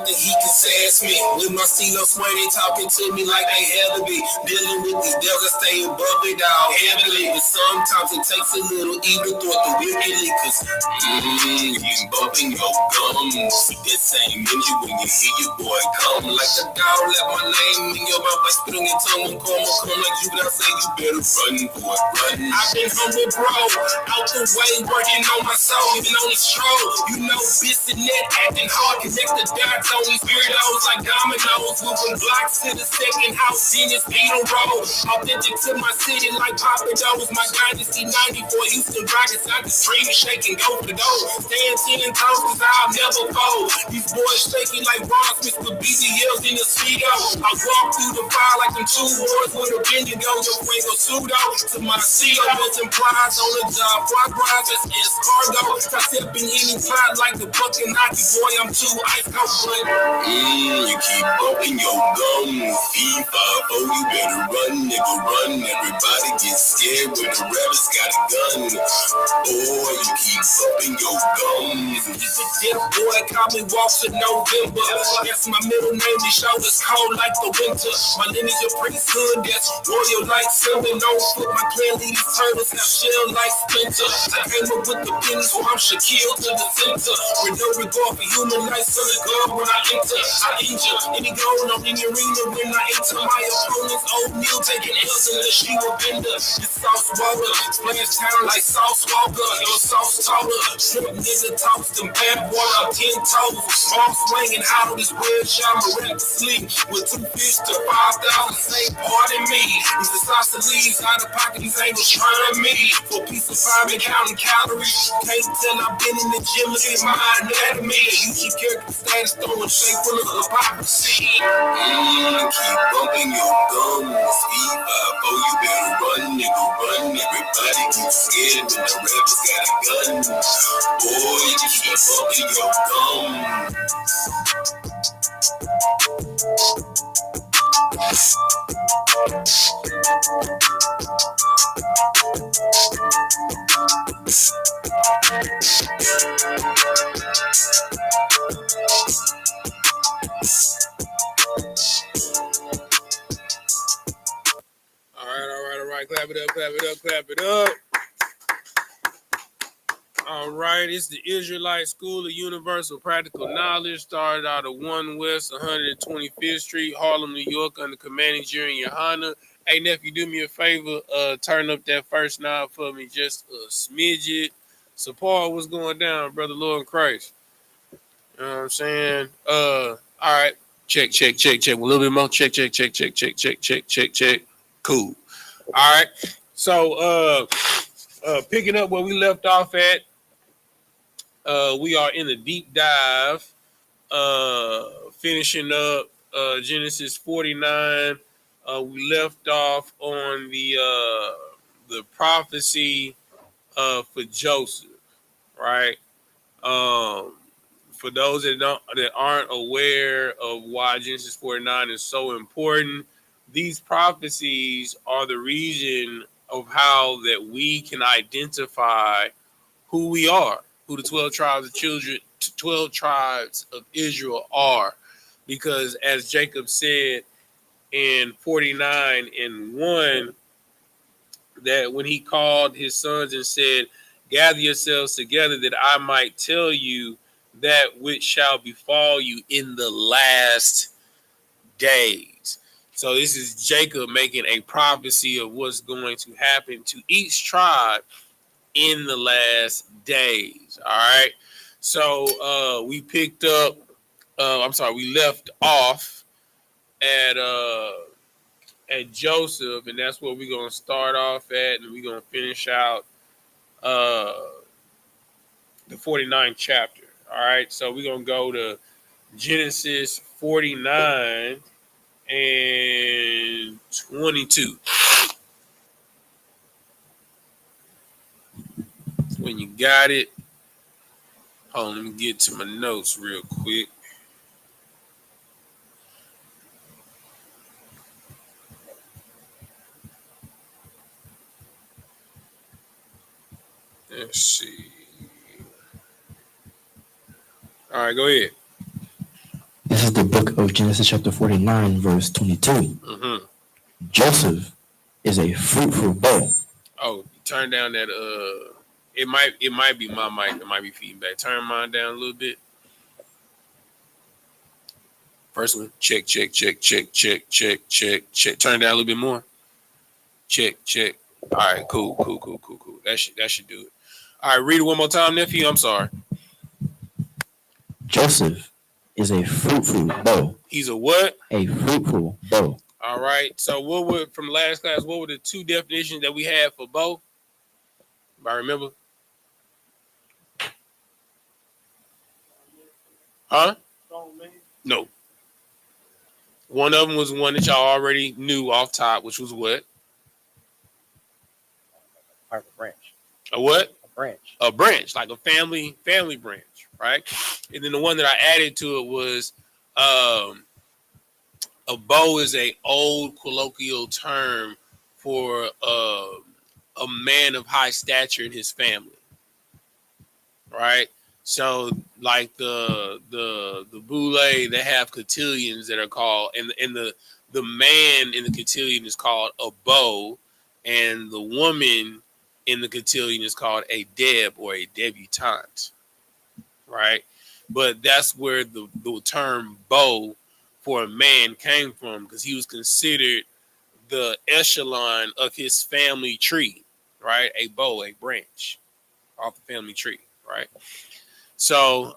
think he can sass me. With my CeeLo sway, they talking to me like they hella be. Dealing with these devils, I stay above it all heavily. But sometimes it takes a little evil thought to wickedly. Cause you bumping your gums. That same energy when you hear your boy come. Like a dog, let my name in your mouth. Like spit on your tongue. Come like you, but I say you better run, boy, run. I've been humble, bro. Out the way, working on my soul. Even on the stroll. You know, bitch and net acting hard. Connect the dots on these weirdos like dominoes. Moving blocks to the second house. Genius Peter Road. Authentic to my city like Papa Doe's. My dynasty 94 Houston Rockets. I just dream, shake, and go for the goal. Stand 10 toes cause I'll never fold. These boys shaky like Ross Smith with BBLs in the speedo. I walk through the fire like them two wars with a Bendigo. Your fuego pseudo. To my CEO wasn't prize on the job. Progress is cargo. I step in any time like the fucking hockey boy. I'm too ice cold. You keep bumping your gums. E5, oh, you better run, nigga, run. Everybody gets scared when the rebels got a gun. Boy, you keep bumping your gums. Just a deaf boy, call me Walks in November. That's my middle name, these shoulders cold like the winter. My lineage of priesthood, that's royal like silver. No foot, my clan lead these turtles have shell like Splinter. I came up with the pennies, so I'm Shaquille to the center. With no regard for human life, so the God when I enter. I injure any goal on any arena when I enter. My opponent's old meal taking L's unless you a bender. This sauce water, splash town like sauce walker. Your sauce taller, shrimp nigga toast and bad water, 10 toes. Arm swinging out this weird shot, miraculously. With 2 fish to 5,000, say pardon me. These the sauce leaves out of pocket, these angels trying me. For a piece of farming, counting calories. Can't tell I've been in the gym, look at my anatomy. U.P.K character status, throwing shade full of hypocrisy. Keep bumping your gums. E5, oh, you better run, nigga, run. Everybody gets scared when the rappers got a gun. Boy, you keep bumping your gums. All right. Clap it up, clap it up, clap it up. All right, it's the Israelite School of Universal Practical Knowledge. Started out of 1 West 125th Street, Harlem, New York, under commanding Jury YAHANNA. Hey, nephew, do me a favor. Turn up that first knob for me, just a smidget. So, Paul, what's going down, brother, Lord in Christ? You know what I'm saying? All right. Check. A little bit more. Check. Cool. All right. So, picking up where we left off at, we are in the deep dive, finishing up Genesis 49. We left off on the prophecy for Joseph, right? For those that aren't aware of why Genesis 49 is so important, these prophecies are the reason of how that we can identify who we are, who the 12 tribes of Israel are. Because as Jacob said in 49:1, that when he called his sons and said, gather yourselves together that I might tell you that which shall befall you in the last days. So this is Jacob making a prophecy of what's going to happen to each tribe in the last days. All right. So we picked up, we left off at Joseph, and that's where we're going to start off at, and we're going to finish out the 49th chapter. All right. So we're going to go to Genesis 49 and 22. When you got it, hold on, let me get to my notes real quick. Let's see. All right, go ahead. This is the book of Genesis chapter 49, verse 22. Mm-hmm. Joseph is a fruitful bow. Oh, turn down that it might be my mic that might be feedback. Turn mine down a little bit. First one, check. Turn down a little bit more. Check. All right, cool. That should do it. All right, read it one more time, nephew. I'm sorry. Joseph is a fruitful bow. He's a what? A fruitful bow. All right. So what were from last class? What were the two definitions that we had for bow? I remember. Huh? No. One of them was one that y'all already knew off top, which was what? Part of a branch. A what? A branch. A branch, like a family branch, right? And then the one that I added to it was a bow is a old colloquial term for a man of high stature in his family, right? So like the boule, they have cotillions that are called, and the man in the cotillion is called a beau, and the woman in the cotillion is called a deb or a debutante, right? But that's where the term beau for a man came from, because he was considered the echelon of his family tree, right? A beau, a branch off the family tree, right? So,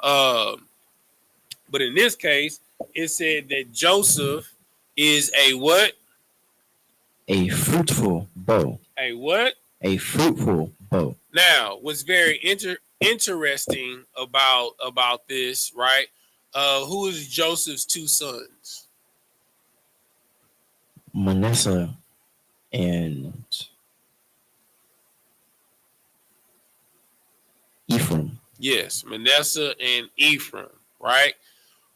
but in this case, it said that Joseph is a what? A fruitful bow. A what? A fruitful bow. Now, what's very interesting about this, right? Who is Joseph's two sons? Manasseh and Ephraim. Yes, Manasseh and Ephraim, right?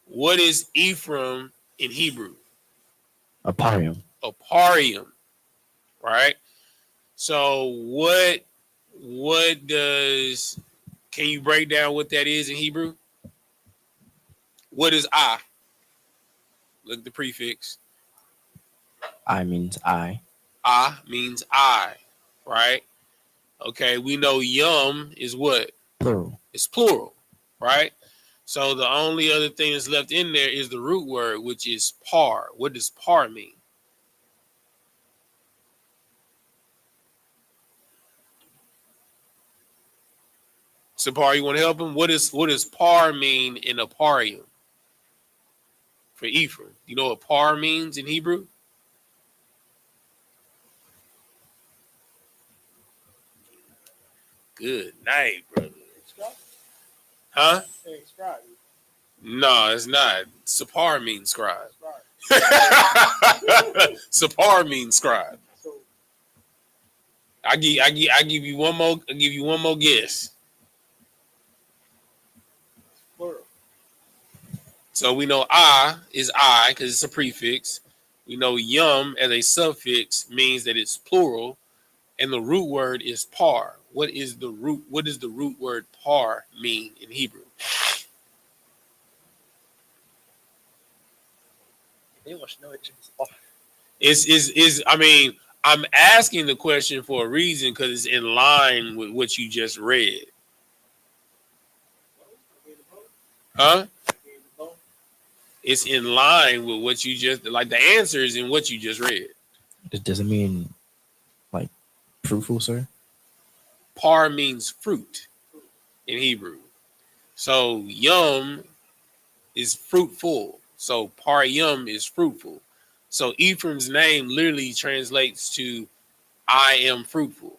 What is Ephraim in Hebrew? Aparium. Aparium, right? So what does, can you break down what that is in Hebrew? What is I? Look at the prefix. I means I. I means I, right? Okay, we know yum is what? Plural. It's plural, right? So the only other thing that's left in there is the root word, which is par. What does par mean? So par, you want to help him? What does par mean in aparium for Ephraim? You know what par means in Hebrew? Good night, brother. Huh? No, it's not. Sapar means scribe. Sapar means scribe. I give you one more. I give you one more guess. So we know I is I because it's a prefix. We know yum as a suffix means that it's plural, and the root word is par. What is the root? What does the root word par mean in Hebrew? They want to know it is par. Is I mean, I'm asking the question for a reason, because it's in line with what you just read. Huh? It's in line with what you just, like, the answer is in what you just read. It doesn't mean like fruitful, sir. Par means fruit in Hebrew. So yum is fruitful. So par yum is fruitful. So Ephraim's name literally translates to I am fruitful.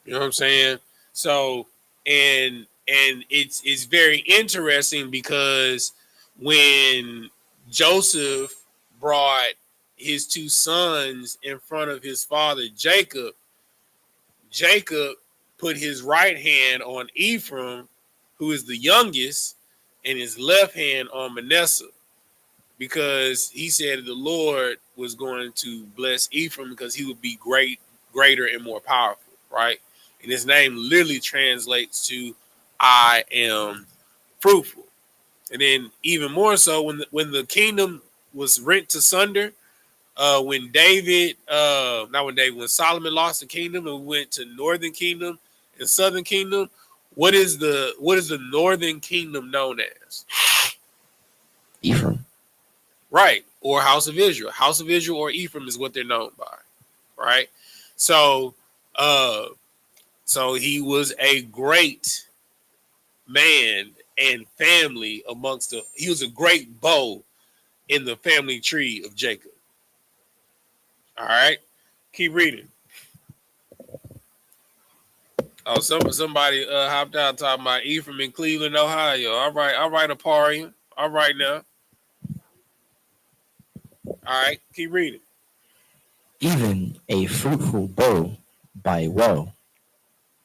You know what I'm saying? So and it's very interesting, because when Joseph brought his two sons in front of his father Jacob put his right hand on Ephraim, who is the youngest, and his left hand on Manasseh, because he said the Lord was going to bless Ephraim because he would be greater and more powerful, right? And his name literally translates to I am fruitful. And then even more so when the kingdom was rent asunder, when Solomon lost the kingdom and we went to northern kingdom and southern kingdom, what is the northern kingdom known as? Ephraim. Right, or House of Israel. House of Israel or Ephraim is what they're known by. Right? So he was a great man and family he was a great bow in the family tree of Jacob. All right, keep reading. Oh, somebody hopped out talking about Ephraim in Cleveland, Ohio. All right, Aparian. All right now. All right, keep reading. Even a fruitful bow by a well,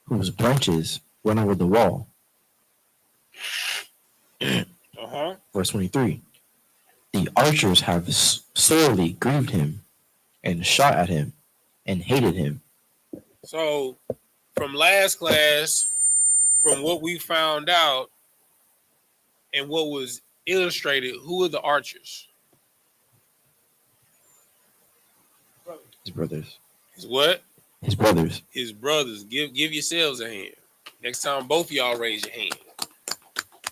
whose branches went over the wall. Verse 23. The archers have sorely grieved him, and shot at him, and hated him. So, from last class, from what we found out and what was illustrated, who are the archers? His brothers. His what? His brothers. His brothers. Give yourselves a hand. Next time, both of y'all raise your hand.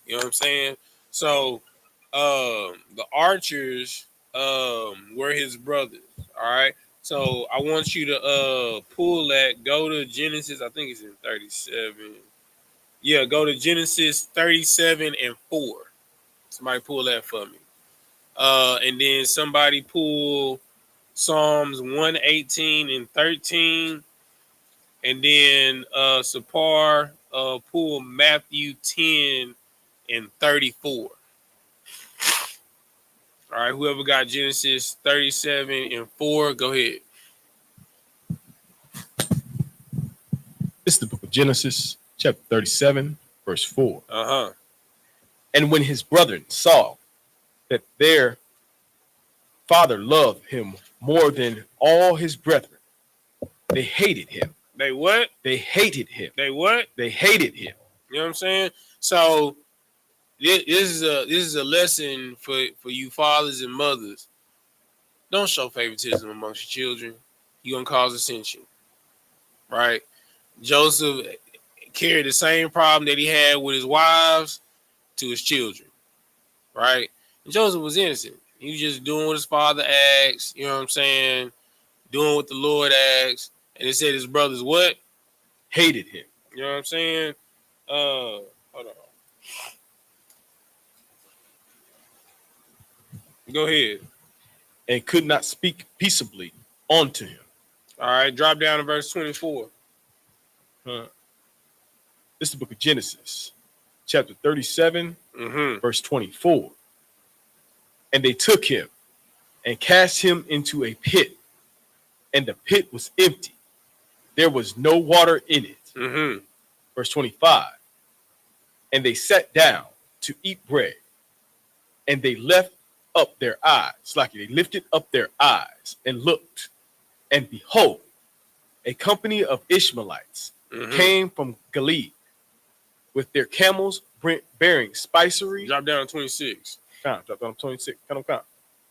You know what I'm saying? So, the archers were his brothers. All right. So I want you to pull that. Go to Genesis. I think it's in 37. Yeah, go to Genesis 37 and 4. Somebody pull that for me. And then somebody pull Psalms 118 and 13. And then Sapar pull Matthew 10 and 34. All right, whoever got Genesis 37 and 4, go ahead. This is the book of Genesis, chapter 37, verse 4. And when his brethren saw that their father loved him more than all his brethren, they hated him. They what? They hated him. They what? They hated him. You know what I'm saying? So this is a lesson for you fathers and mothers. Don't show favoritism amongst your children. You're gonna cause ascension. Right? Joseph carried the same problem that he had with his wives to his children. Right? And Joseph was innocent. He was just doing what his father asked, you know what I'm saying? Doing what the Lord asked. And it said his brothers what? Hated him. You know what I'm saying? Hold on. Go ahead. And could not speak peaceably unto him. All right, drop down to verse 24. This is the book of Genesis, chapter 37, verse 24. And they took him and cast him into a pit, and the pit was empty. There was no water in it. Verse 25. And they sat down to eat bread, and they left up their eyes, like they lifted up their eyes and looked, and behold, a company of Ishmaelites came from Gilead with their camels bearing spicery. Drop down to 26. Drop down to 26. Count.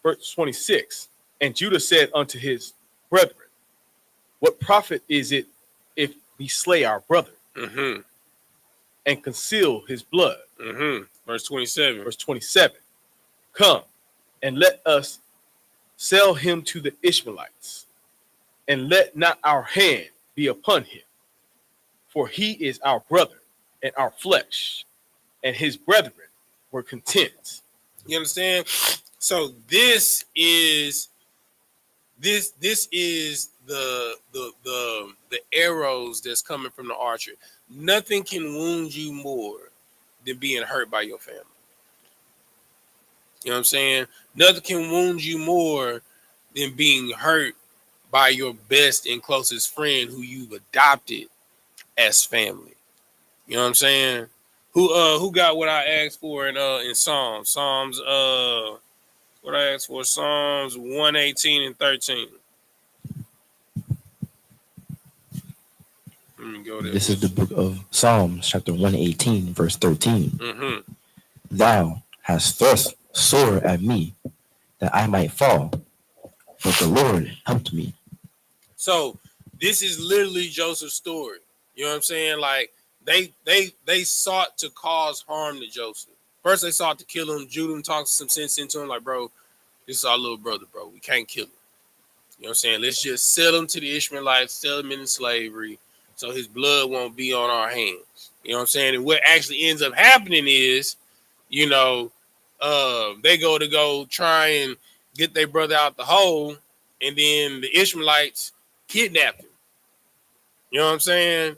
Verse 26. And Judah said unto his brethren, what profit is it if we slay our brother and conceal his blood? Verse 27. Verse 27. Come and let us sell him to the Ishmaelites, and let not our hand be upon him, for he is our brother and our flesh. And his brethren were content. You understand? So this is the arrows that's coming from the archer. Nothing can wound you more than being hurt by your family. You know what I'm saying? Nothing can wound you more than being hurt by your best and closest friend who you've adopted as family. You know what I'm saying? Who got what I asked for in Psalms? What I asked for, Psalms 118 and 13. Let me go there. This is the book of Psalms, chapter 118, verse 13. Thou has thrust sword at me that I might fall, but the Lord helped me. So this is literally Joseph's story. You know what I'm saying? Like they sought to cause harm to Joseph. First they sought to kill him. Judah talked some sense into him, like, bro, this is our little brother, bro. We can't kill him. You know what I'm saying? Let's just sell him to the Ishmaelites, sell him into slavery, so his blood won't be on our hands. You know what I'm saying? And what actually ends up happening is, you know, they go try and get their brother out the hole, and then the Ishmaelites kidnapped him. You know what I'm saying?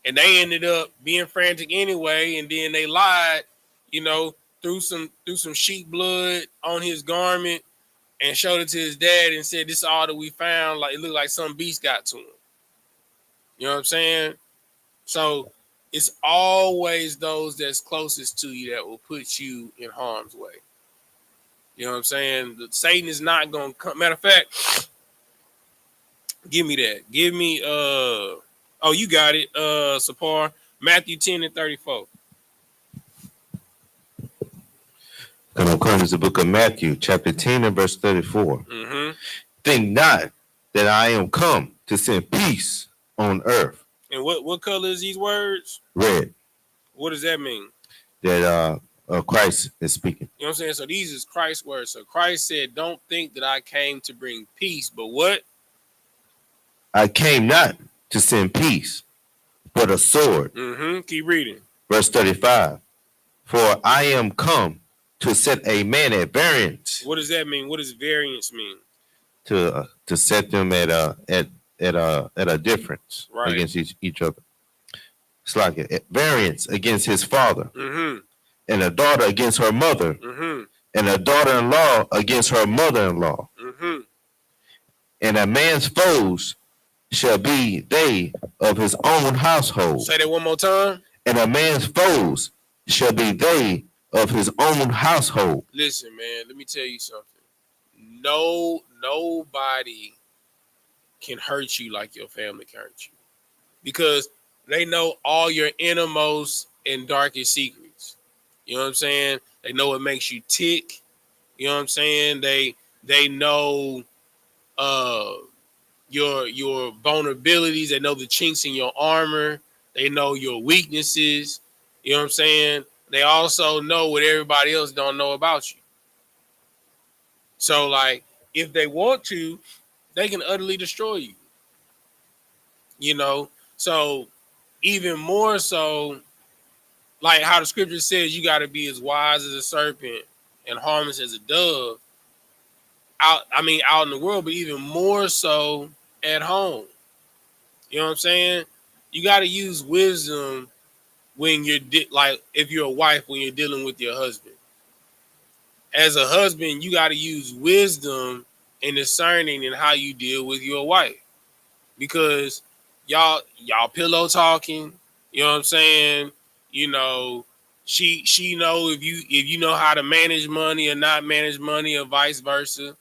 And they ended up being frantic anyway, and then they lied, you know, threw some sheep blood on his garment and showed it to his dad and said, this is all that we found. Like, it looked like some beast got to him. You know what I'm saying? So it's always those that's closest to you that will put you in harm's way. You know what I'm saying? Satan is not going to come. Matter of fact, give me that. Give me, oh, you got it, Sapar. Matthew 10 and 34. According to the book of Matthew, chapter 10 and verse 34. Mm-hmm. Think not that I am come to send peace on earth. And what color is these words? Red. What does that mean? That Christ is speaking. You know what I'm saying? So these is Christ's words. So Christ said, don't think that I came to bring peace, but what? I came not to send peace, but a sword. Mm-hmm. Keep reading. Verse 35. For I am come to set a man at variance. What does that mean? What does variance mean? To set them at a difference, right, against each other. It's like a variance against his father, mm-hmm, and a daughter against her mother, mm-hmm, and a daughter-in-law against her mother-in-law. mm-hmm. And a man's foes shall be they of his own household. Say that one more time. And a man's foes shall be they of his own household. Listen, man, let me tell you something. Nobody can hurt you like your family can hurt you, because they know all your innermost and darkest secrets. You know what I'm saying? They know what makes you tick. You know what I'm saying? They know your vulnerabilities. They know the chinks in your armor. They know your weaknesses. You know what I'm saying? They also know what everybody else don't know about you. So, like, if they want to, they can utterly destroy you. You know? So, even more so, like how the scripture says, you got to be as wise as a serpent and harmless as a dove out in the world, but even more so at home. You know what I'm saying? You got to use wisdom when you're like, if you're a wife, when you're dealing with your husband. As a husband, you got to use wisdom and discerning in how you deal with your wife, because y'all pillow talking. You know what I'm saying? You know, she know if you know how to manage money or not manage money, or vice versa.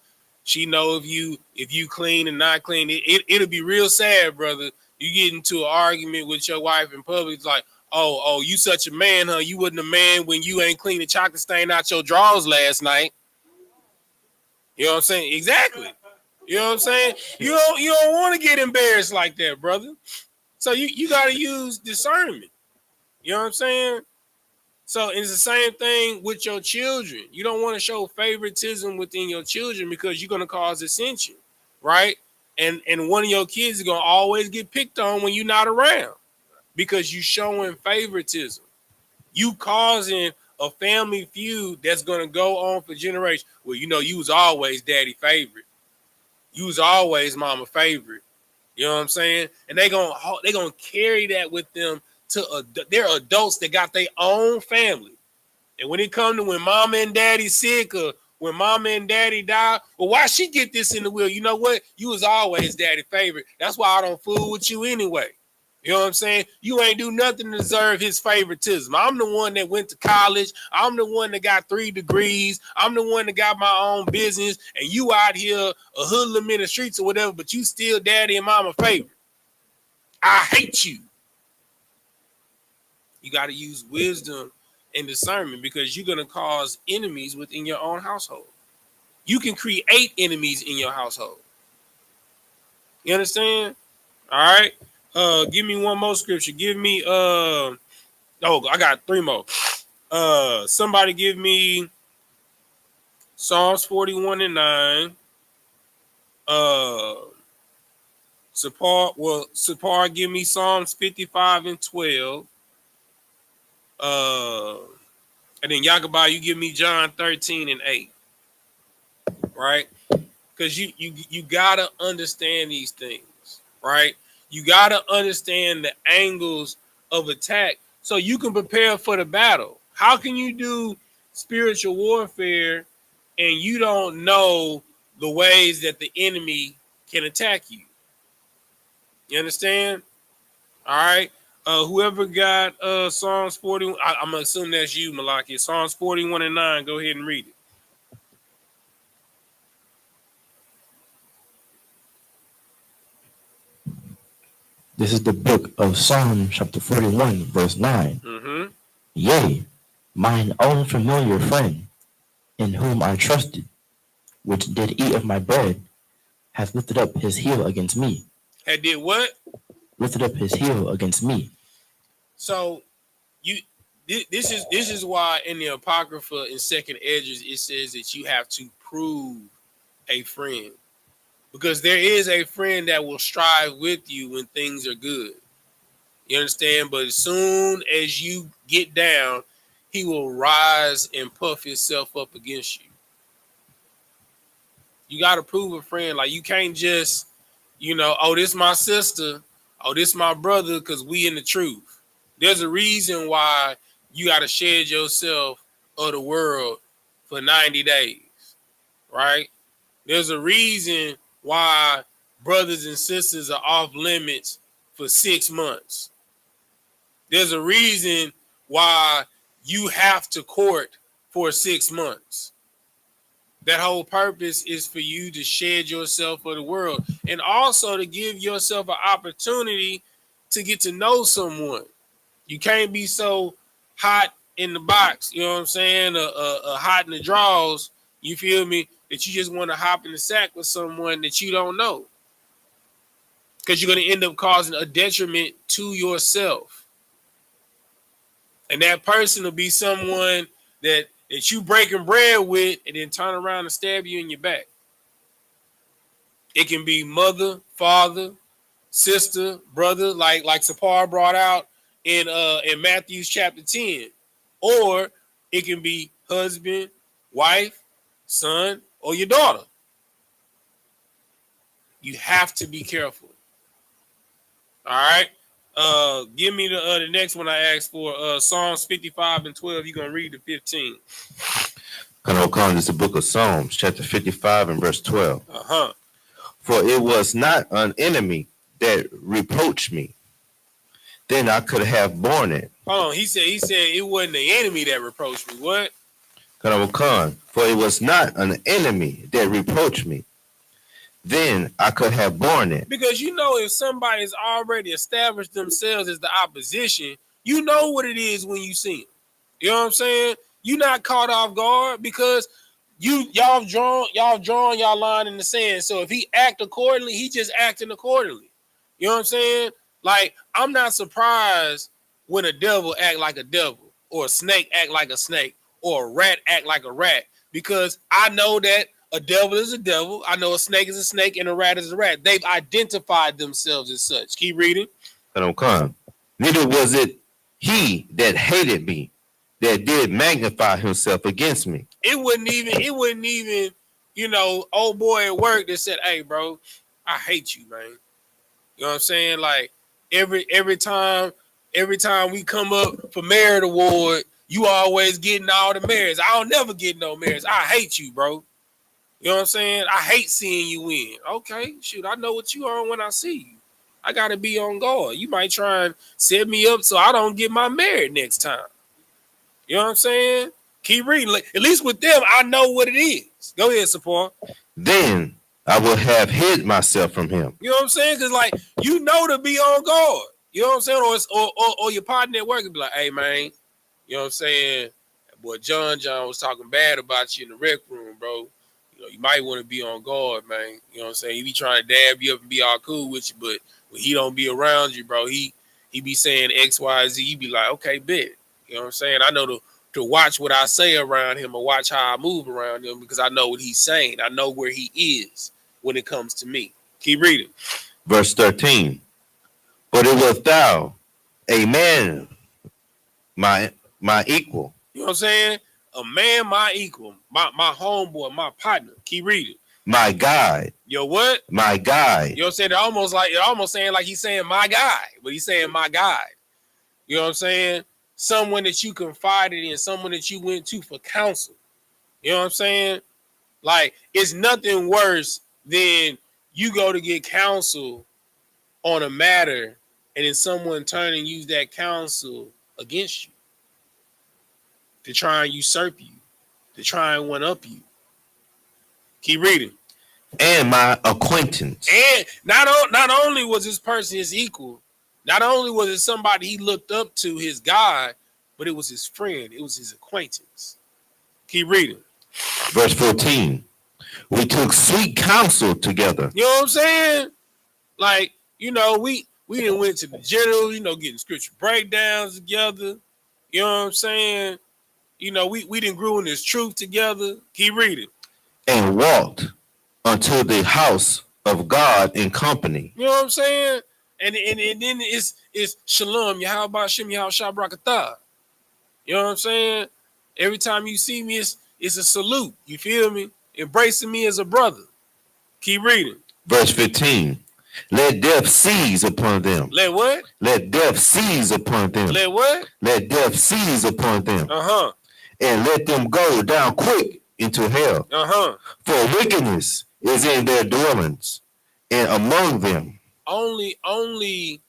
She know if you clean and not clean. It'll be real sad, brother. You get into an argument with your wife in public, it's like, oh, you such a man, huh? You wasn't a man when you ain't clean the chocolate stain out your drawers last night. You know what I'm saying? Exactly. You know what I'm saying? You don't want to get embarrassed like that, brother. So you got to use discernment. You know what I'm saying? So it's the same thing with your children. You don't want to show favoritism within your children, because you're going to cause dissension, right? And one of your kids is going to always get picked on when you're not around, because you showing favoritism. You causing a family feud that's going to go on for generations. Well, you know, you was always daddy favorite. You was always mama favorite. You know what I'm saying? And they gonna carry that with them to they're adults that got their own family. And when it comes to when mama and daddy sick, or when mama and daddy die, well, why she get this in the will? You know what? You was always daddy favorite. That's why I don't fool with you anyway. You know what I'm saying? You ain't do nothing to deserve his favoritism. I'm the one that went to college. I'm the one that got 3 degrees. I'm the one that got my own business. And you out here a hoodlum in the streets or whatever, but you still daddy and mama favorite. I hate you. You got to use wisdom and discernment, because you're going to cause enemies within your own household. You can create enemies in your household. You understand? All right. Give me one more scripture. Give me I got 3 more. Somebody give me Psalms 41:9. Sapar, give me Psalms 55:12. And then Yakabai, you give me John 13:8. Right? Because you gotta understand these things, right? You gotta understand the angles of attack so you can prepare for the battle. How can you do spiritual warfare and you don't know the ways that the enemy can attack you? You understand? All right. Whoever got Psalms 41, I'm gonna assume that's you, Malaki. Psalms 41:9. Go ahead and read it. This is the book of Psalm chapter 41, verse 9. Mm-hmm. Yea, mine own familiar friend, in whom I trusted, which did eat of my bread, hath lifted up his heel against me. Had did what? Lifted up his heel against me. So this is why in the Apocrypha in Second Edges it says that you have to prove a friend. Because there is a friend that will strive with you when things are good. You understand? But as soon as you get down, he will rise and puff himself up against you. You got to prove a friend. Like, you can't just, this my sister, this my brother, because we in the truth. There's a reason why you got to shed yourself of the world for 90 days, right? There's a reason why brothers and sisters are off limits for 6 months. There's a reason why you have to court for 6 months. That whole purpose is for you to shed yourself for the world and also to give yourself an opportunity to get to know someone. You can't be so hot in the box, you know what I'm saying? Hot in the draws, you feel me? That you just want to hop in the sack with someone that you don't know. Because you're going to end up causing a detriment to yourself. And that person will be someone that you breaking bread with and then turn around and stab you in your back. It can be mother, father, sister, brother, like Sapar brought out in Matthew chapter 10. Or it can be husband, wife, son, or your daughter. You have to be careful. All right. Give me the next one I asked for. Psalms 55:12. You're gonna read the 15. This is the book of Psalms, chapter 55 and verse 12. For it was not an enemy that reproached me, then I could have borne it. Hold on. He said it wasn't the enemy that reproached me. What? For it was not an enemy that reproached me, then I could have borne it. Because if somebody's already established themselves as the opposition, you know what it is when you see them. You know what I'm saying? You're not caught off guard because y'all drawn y'all line in the sand. So if he act accordingly, he just acting accordingly. You know what I'm saying? Like, I'm not surprised when a devil act like a devil, or a snake act like a snake, or a rat act like a rat, because I know that a devil is a devil. I know a snake is a snake and a rat is a rat. They've identified themselves as such. Keep reading. Neither was it he that hated me that did magnify himself against me. It wouldn't even, old boy at work that said, hey, bro, I hate you, man. You know what I'm saying? Like, every time we come up for merit award, you always getting all the merits. I don't never get no merits. I hate you, bro. You know what I'm saying? I hate seeing you win. Okay, shoot, I know what you are when I see you. I got to be on guard. You might try and set me up so I don't get my merit next time. You know what I'm saying? Keep reading. At least with them, I know what it is. Go ahead, Sapar. Then I will have hid myself from him. You know what I'm saying? Because, to be on guard. You know what I'm saying? Or your partner at work will be like, hey, man, You know what I'm saying? Boy, John was talking bad about you in the rec room, bro. You know, you might want to be on guard, man. You know what I'm saying? He be trying to dab you up and be all cool with you, but when he don't be around you, bro, he be saying X, Y, Z. You be like, okay, bet. You know what I'm saying? I know to watch what I say around him or watch how I move around him because I know what he's saying. I know where he is when it comes to me. Keep reading. Verse 13. But it was thou, a man, my equal. You know what I'm saying? A man, my equal, my homeboy, my partner. Keep reading. My guide. Yo, what? My guide. You know what I'm saying? It almost saying like he's saying my guy, but he's saying my guide. You know what I'm saying? Someone that you confided in, someone that you went to for counsel. You know what I'm saying? Like, it's nothing worse than you go to get counsel on a matter and then someone turn and use that counsel against you to try and usurp you, to try and one-up you. Keep reading. And my acquaintance. And not only was this person his equal, not only was it somebody he looked up to, his God, but it was his friend. It was his acquaintance. Keep reading. Verse 14. We took sweet counsel together. You know what I'm saying? Like, you know, we didn't went to the general, you know, getting scripture breakdowns together. You know what I'm saying? You know, we didn't grew in this truth together. Keep reading. And walked unto the house of God in company. You know what I'm saying? And then it's Shalom, Yahweh Shem, Yahweh Shabrakatah. You know what I'm saying? Every time you see me, it's a salute. You feel me? Embracing me as a brother. Keep reading. Verse 15. Let death seize upon them. Let what? Let death seize upon them. Let what? Let death seize upon them. Uh-huh. And let them go down quick into hell. Uh-huh. For wickedness is in their dwellings and among them. Only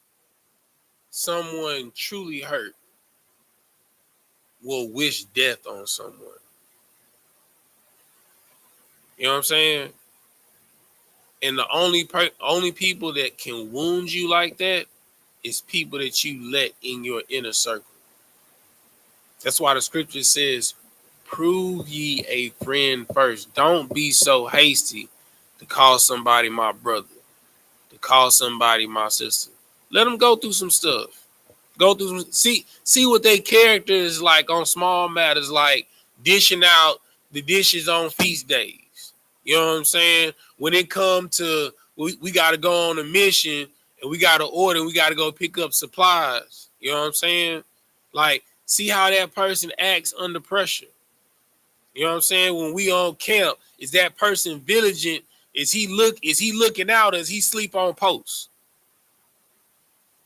someone truly hurt will wish death on someone. You know what I'm saying? And the only people that can wound you like that is people that you let in your inner circle. That's why the scripture says, prove ye a friend first. Don't be so hasty to call somebody my brother, to call somebody my sister. Let them go through some stuff. Go through some, see what their character is like on small matters, like dishing out the dishes on feast days. You know what I'm saying? When it comes to we got to go on a mission and we got to order, we got to go pick up supplies. You know what I'm saying? Like, see how that person acts under pressure. You know what I'm saying? When we on camp, is that person vigilant? Is he looking out as he sleep on post?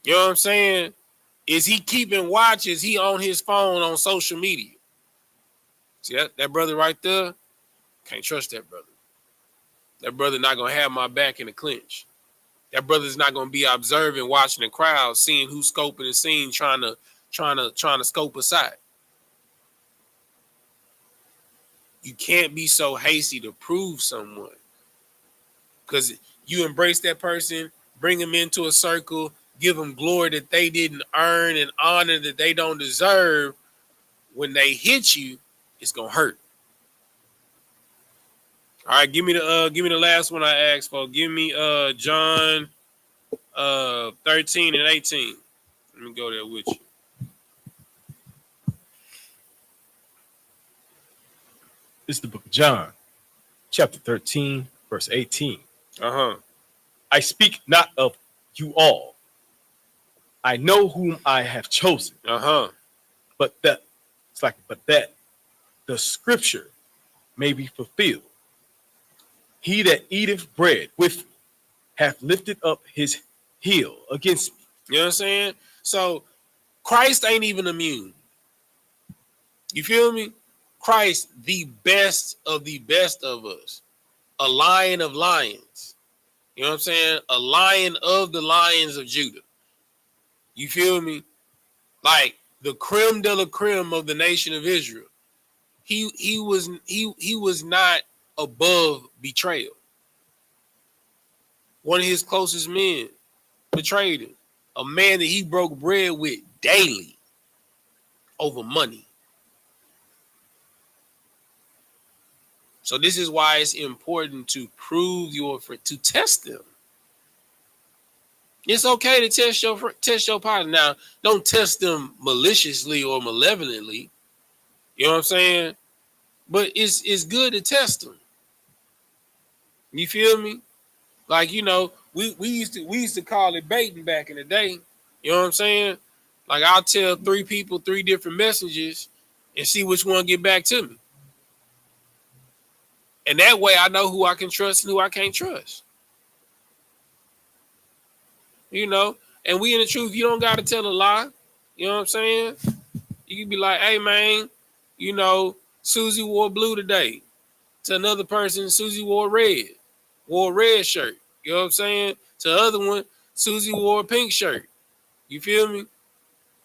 You know what I'm saying? Is he keeping watch? Is he on his phone on social media? See that brother right there? Can't trust that brother. That brother not gonna have my back in the clinch. That brother's not gonna be observing, watching the crowd, seeing who's scoping the scene, trying to scope aside. You can't be so hasty to prove someone, because you embrace that person, bring them into a circle, give them glory that they didn't earn and honor that they don't deserve. When they hit you, it's gonna hurt. All right, give me the last one I asked for. Give me John 13 and 18. Let me go there with you. This is the book of John, chapter 13, verse 18. Uh-huh. I speak not of you all. I know whom I have chosen. Uh-huh. But that the scripture may be fulfilled. He that eateth bread with me hath lifted up his heel against me. You know what I'm saying? So Christ ain't even immune. You feel me? Christ, the best of us. A lion of lions. You know what I'm saying? A lion of the lions of Judah. You feel me? Like the creme de la creme of the nation of Israel. He was not above betrayal. One of his closest men betrayed him. A man that he broke bread with daily over money. So this is why it's important to prove to test them. It's okay to test your partner. Now, don't test them maliciously or malevolently. You know what I'm saying? But it's good to test them. You feel me? Like, you know, we used to call it baiting back in the day. You know what I'm saying? Like, I'll tell 3 people 3 different messages and see which one get back to me. And that way I know who I can trust and who I can't trust. You know, and we in the truth, you don't got to tell a lie. You know what I'm saying? You can be like, hey, man, you know, Susie wore blue today. To another person, Susie wore a red shirt. You know what I'm saying? To the other one, Susie wore a pink shirt. You feel me?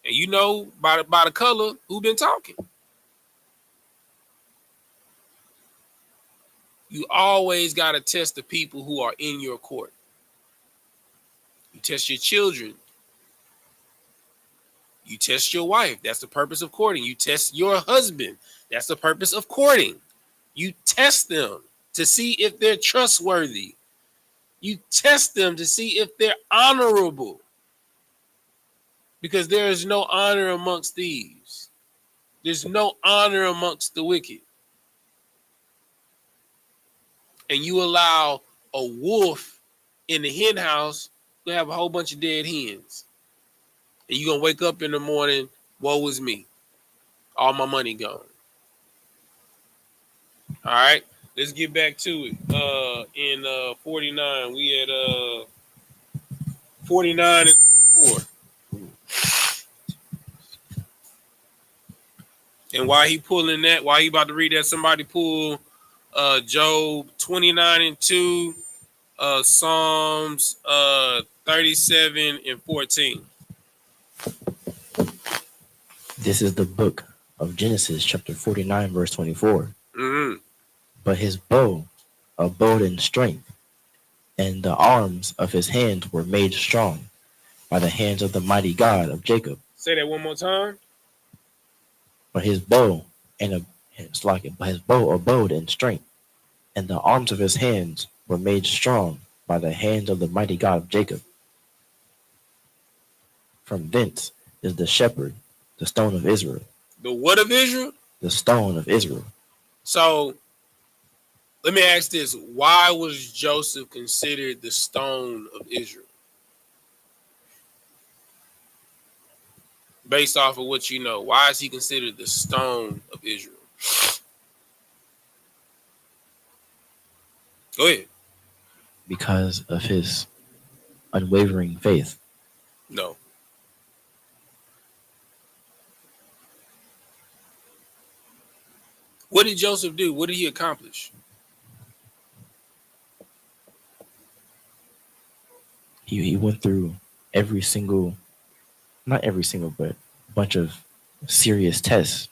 And you know by the color who been talking. You always got to test the people who are in your court. You test your children. You test your wife. That's the purpose of courting. You test your husband. That's the purpose of courting. You test them to see if they're trustworthy. You test them to see if they're honorable. Because there is no honor amongst thieves. There's no honor amongst the wicked. And you allow a wolf in the hen house to have a whole bunch of dead hens. And you're going to wake up in the morning, woe is me. All my money gone. All right, let's get back to it. In 49, we had 49 and 24. And while he pulling that, while he about to read that, somebody pull Job 29 and 2, Psalms 37 and 14. This is the book of Genesis, chapter 49, verse 24. Mm-hmm. But his bow abode in strength, and the arms of his hands were made strong by the hands of the mighty God of Jacob. Say that one more time. But his bow abode in strength, and the arms of his hands were made strong by the hands of the mighty God of Jacob. From thence is the shepherd, the stone of Israel. The what of Israel? The stone of Israel. So let me ask this. Why was Joseph considered the stone of Israel? Based off of what you know, why is he considered the stone of Israel? Go ahead. Because of his unwavering faith. No. What did Joseph do? What did he accomplish? He went through not every single, but a bunch of serious tests.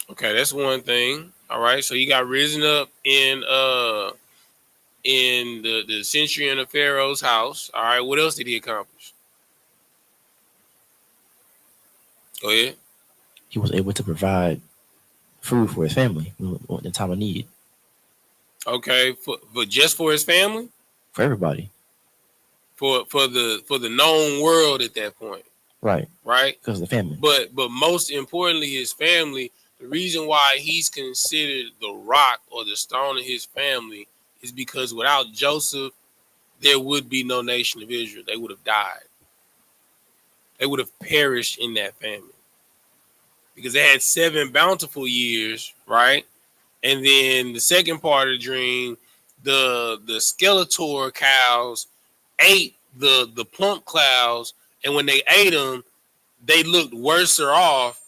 Okay, that's one thing. All right, so he got risen up in the centurion of Pharaoh's house. All right, what else did he accomplish? Go ahead. He was able to provide food for his family in the time of need. Okay, but just for his family? For everybody. For the known world at that point. Right. Right? Because of the family. But most importantly, his family, the reason why he's considered the rock or the stone of his family is because without Joseph, there would be no nation of Israel. They would have died. They would have perished in that famine. Because they had 7 bountiful years, right? And then the second part of the dream, the Skeletor cows ate the plump clouds, and when they ate them, they looked worse off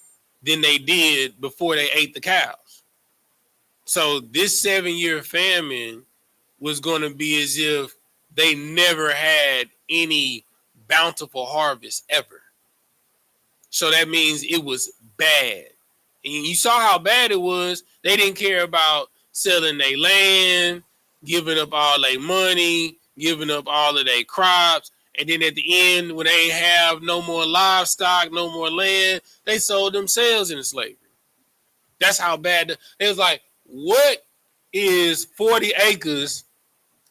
than they did before they ate the cows. So this 7-year famine was going to be as if they never had any bountiful harvest ever. So that means it was bad. And you saw how bad it was. They didn't care about selling their land, giving up all their money, giving up all of their crops. And then at the end, when they ain't have no more livestock, no more land, they sold themselves into slavery. That's how bad it was. Like, what is 40 acres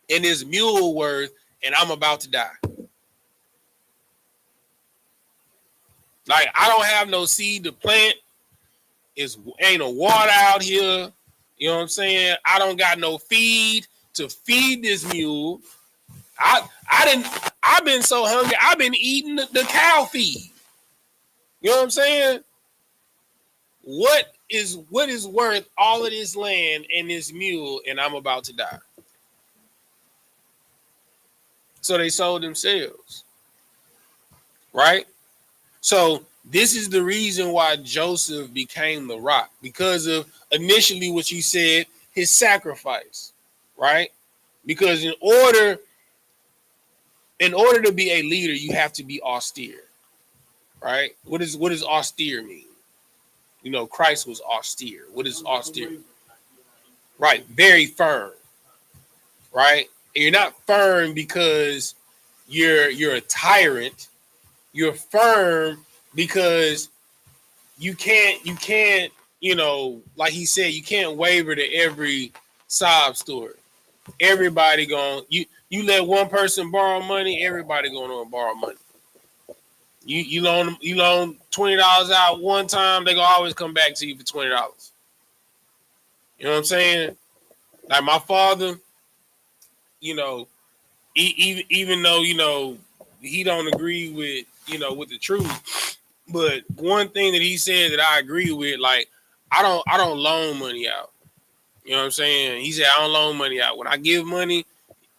and this mule worth, and I'm about to die? Like, I don't have no seed to plant. Ain't no water out here. You know what I'm saying? I don't got no feed to feed this mule. I've been so hungry. I've been eating the cow feed. You know what I'm saying? What is worth all of this land and this mule, and I'm about to die? So they sold themselves, right? So this is the reason why Joseph became the rock, because of initially what you said, his sacrifice, right? Because in order to be a leader, you have to be austere, right? What does austere mean? You know, Christ was austere. What is austere? Right, very firm, right? And you're not firm because you're a tyrant. You're firm because you can't, you know, like he said, you can't waver to every sob story. Everybody you let one person borrow money, everybody going to borrow money. You loan $20 out one time, they gonna always come back to you for $20. You know what I'm saying? Like my father, you know, even though, you know, he don't agree with, you know, with the truth, but one thing that he said that I agree with, like, I don't loan money out. You know what I'm saying? He said, I don't loan money out. When I give money,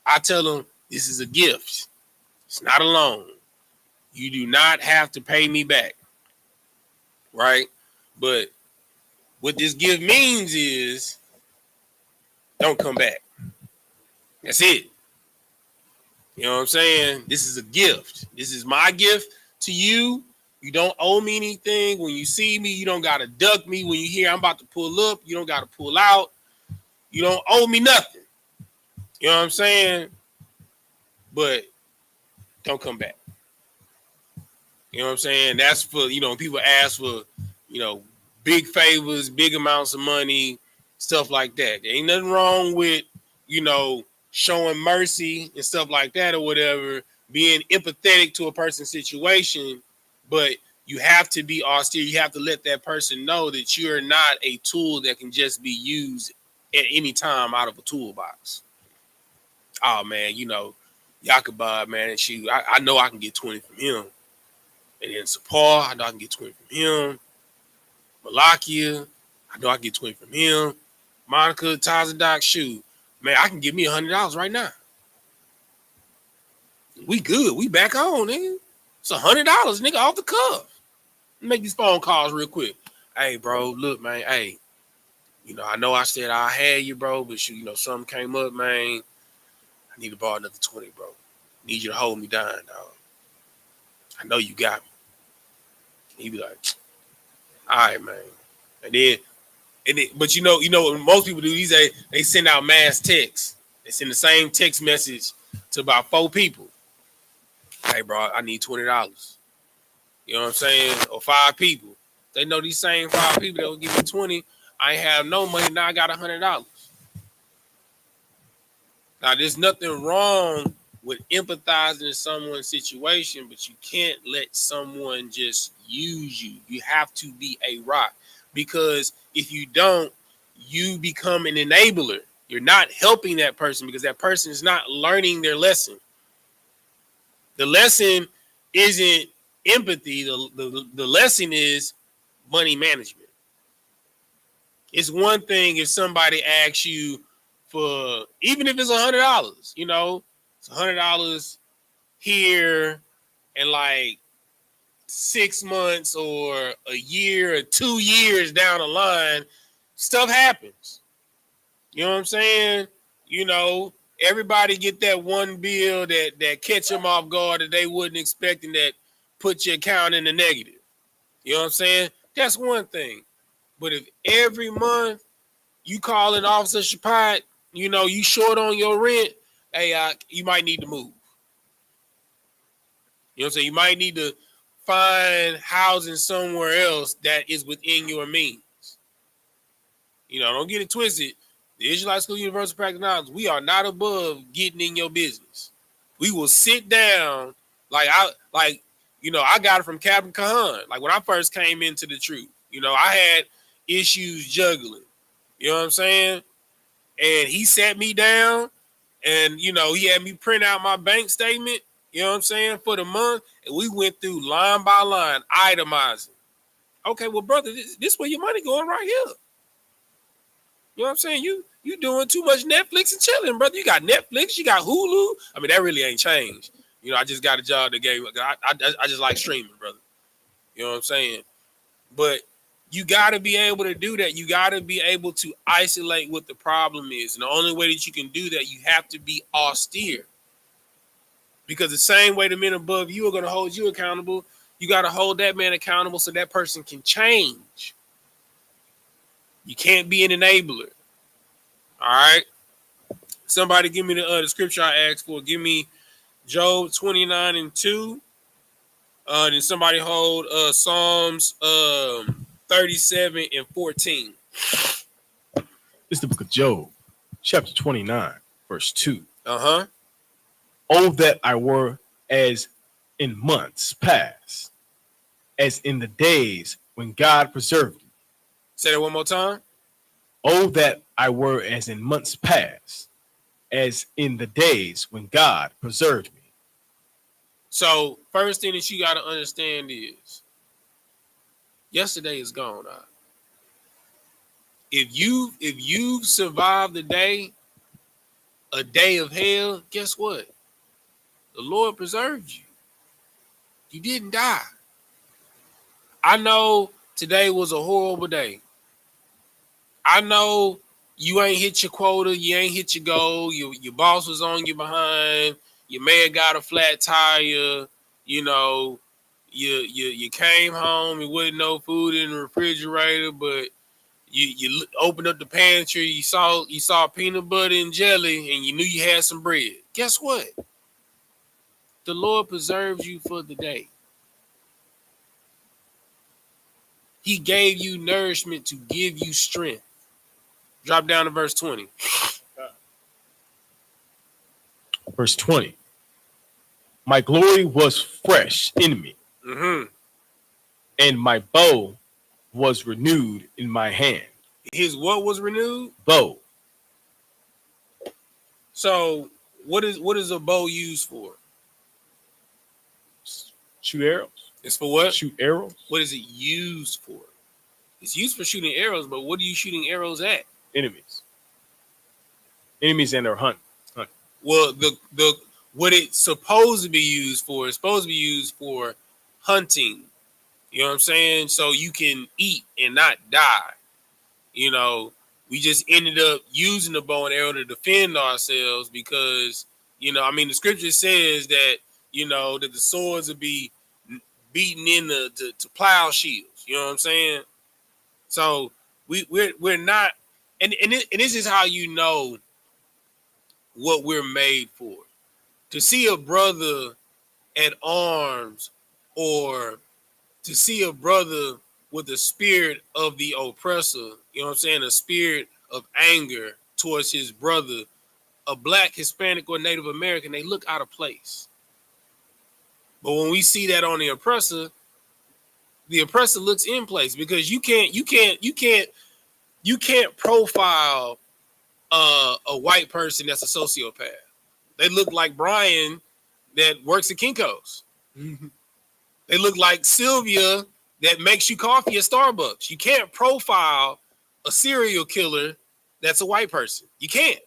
I tell them this is a gift. It's not a loan. You do not have to pay me back. Right? But what this gift means is don't come back. That's it. You know what I'm saying? This is a gift. This is my gift to you. You don't owe me anything. When you see me, you don't got to duck me. When you hear I'm about to pull up, you don't got to pull out. You don't owe me nothing. You know what I'm saying? But don't come back. You know what I'm saying? That's for, you know, people ask for, you know, big favors, big amounts of money, stuff like that. There ain't nothing wrong with, you know, showing mercy and stuff like that or whatever, being empathetic to a person's situation, but you have to be austere. You have to let that person know that you're not a tool that can just be used at any time out of a toolbox. Oh, man, you know, Yakubad, man, and shoot, I know I can get 20 from him. And then Sapar, I know I can get 20 from him. Malakia, I know I can get 20 from him. Monica, Tazadak, shoot, man, I can give me $100 right now. We good. We back on, nigga. It's $100, nigga, off the cuff. Make these phone calls real quick. Hey, bro, look, man, hey, you know, I know I said I had you, bro, but shoot, you know, something came up, man. I need to borrow another 20, bro. Need you to hold me down, dog. I know you got me. He be like, all right, man. And then, but you know what most people do, they send out mass texts. They send the same text message to about 4 people. Hey, bro, I need $20. You know what I'm saying? Or 5 people. They know these same 5 people that will give me 20. I ain't have no money. Now I got $100. Now, there's nothing wrong with empathizing in someone's situation, but you can't let someone just use you. You have to be a rock, because if you don't, you become an enabler. You're not helping that person because that person is not learning their lesson. The lesson isn't empathy. The lesson is money management. It's one thing if somebody asks you for, even if it's $100, you know, it's $100 here and like 6 months or a year or 2 years down the line, stuff happens. You know what I'm saying? You know, everybody get that one bill that catch them off guard that they wasn't expecting, that put your account in the negative. You know what I'm saying? That's one thing. But if every month you call in Officer Shapat, you know, you short on your rent, hey, you might need to move. You know what I'm saying? You might need to find housing somewhere else that is within your means. You know, don't get it twisted. The Israelite School Universal Practical Knowledge, we are not above getting in your business. We will sit down I got it from Captain Kahan. Like when I first came into the truth, you know, I had issues juggling. You know what I'm saying? And he sat me down and, you know, he had me print out my bank statement, you know what I'm saying, for the month. And we went through line by line, itemizing. Okay, well, brother, this where your money going right here. You know what I'm saying? You doing too much Netflix and chilling, brother. You got Netflix, you got Hulu. I mean, that really ain't changed. You know, I just got a job that gave. I just like streaming, brother. You know what I'm saying? But you got to be able to do that. You got to be able to isolate what the problem is. And the only way that you can do that, you have to be austere. Because the same way the men above you are going to hold you accountable, you got to hold that man accountable so that person can change. You can't be an enabler. All right? Somebody give me the scripture I asked for. Give me Job 29:2. Then somebody hold Psalms 37:14. It's the book of Job, chapter 29, verse 2. Uh-huh. Oh, that I were as in months past, as in the days when God preserved me. Say that one more time. Oh, that I were as in months past, as in the days when God preserved me. So, first thing that you got to understand is, yesterday is gone. If you survived the day, a day of hell, guess what? The Lord preserved you. You didn't die. I know today was a horrible day. I know you ain't hit your quota, you ain't hit your goal, your boss was on you behind, you may have got a flat tire, you know, you came home, it wasn't no food in the refrigerator, but you opened up the pantry, you saw peanut butter and jelly, and you knew you had some bread. Guess what? The Lord preserved you for the day. He gave you nourishment to give you strength. Drop down to verse 20. Verse 20. My glory was fresh in me, and my bow was renewed in my hand. His what was renewed? Bow. So what is a bow used for? Shoot arrows. It's for what? Shoot arrows. What is it used for? It's used for shooting arrows, but what are you shooting arrows at? Enemies. Enemies and their hunt. Well, the what it's supposed to be used for is supposed to be used for hunting. You know what I'm saying? So you can eat and not die. You know, we just ended up using the bow and arrow to defend ourselves because, you know, I mean, the scripture says that, you know, that the swords will be beaten into to plow shields. You know what I'm saying? So we're not, and this is how you know what we're made for. To see a brother at arms, or to see a brother with the spirit of the oppressor, you know what I'm saying, a spirit of anger towards his brother, a black, Hispanic, or Native American, they look out of place. But when we see that on the oppressor looks in place, because you can't profile a white person that's a sociopath. They look like Brian that works at Kinko's. They look like Sylvia that makes you coffee at Starbucks. You can't profile a serial killer that's a white person. You can't,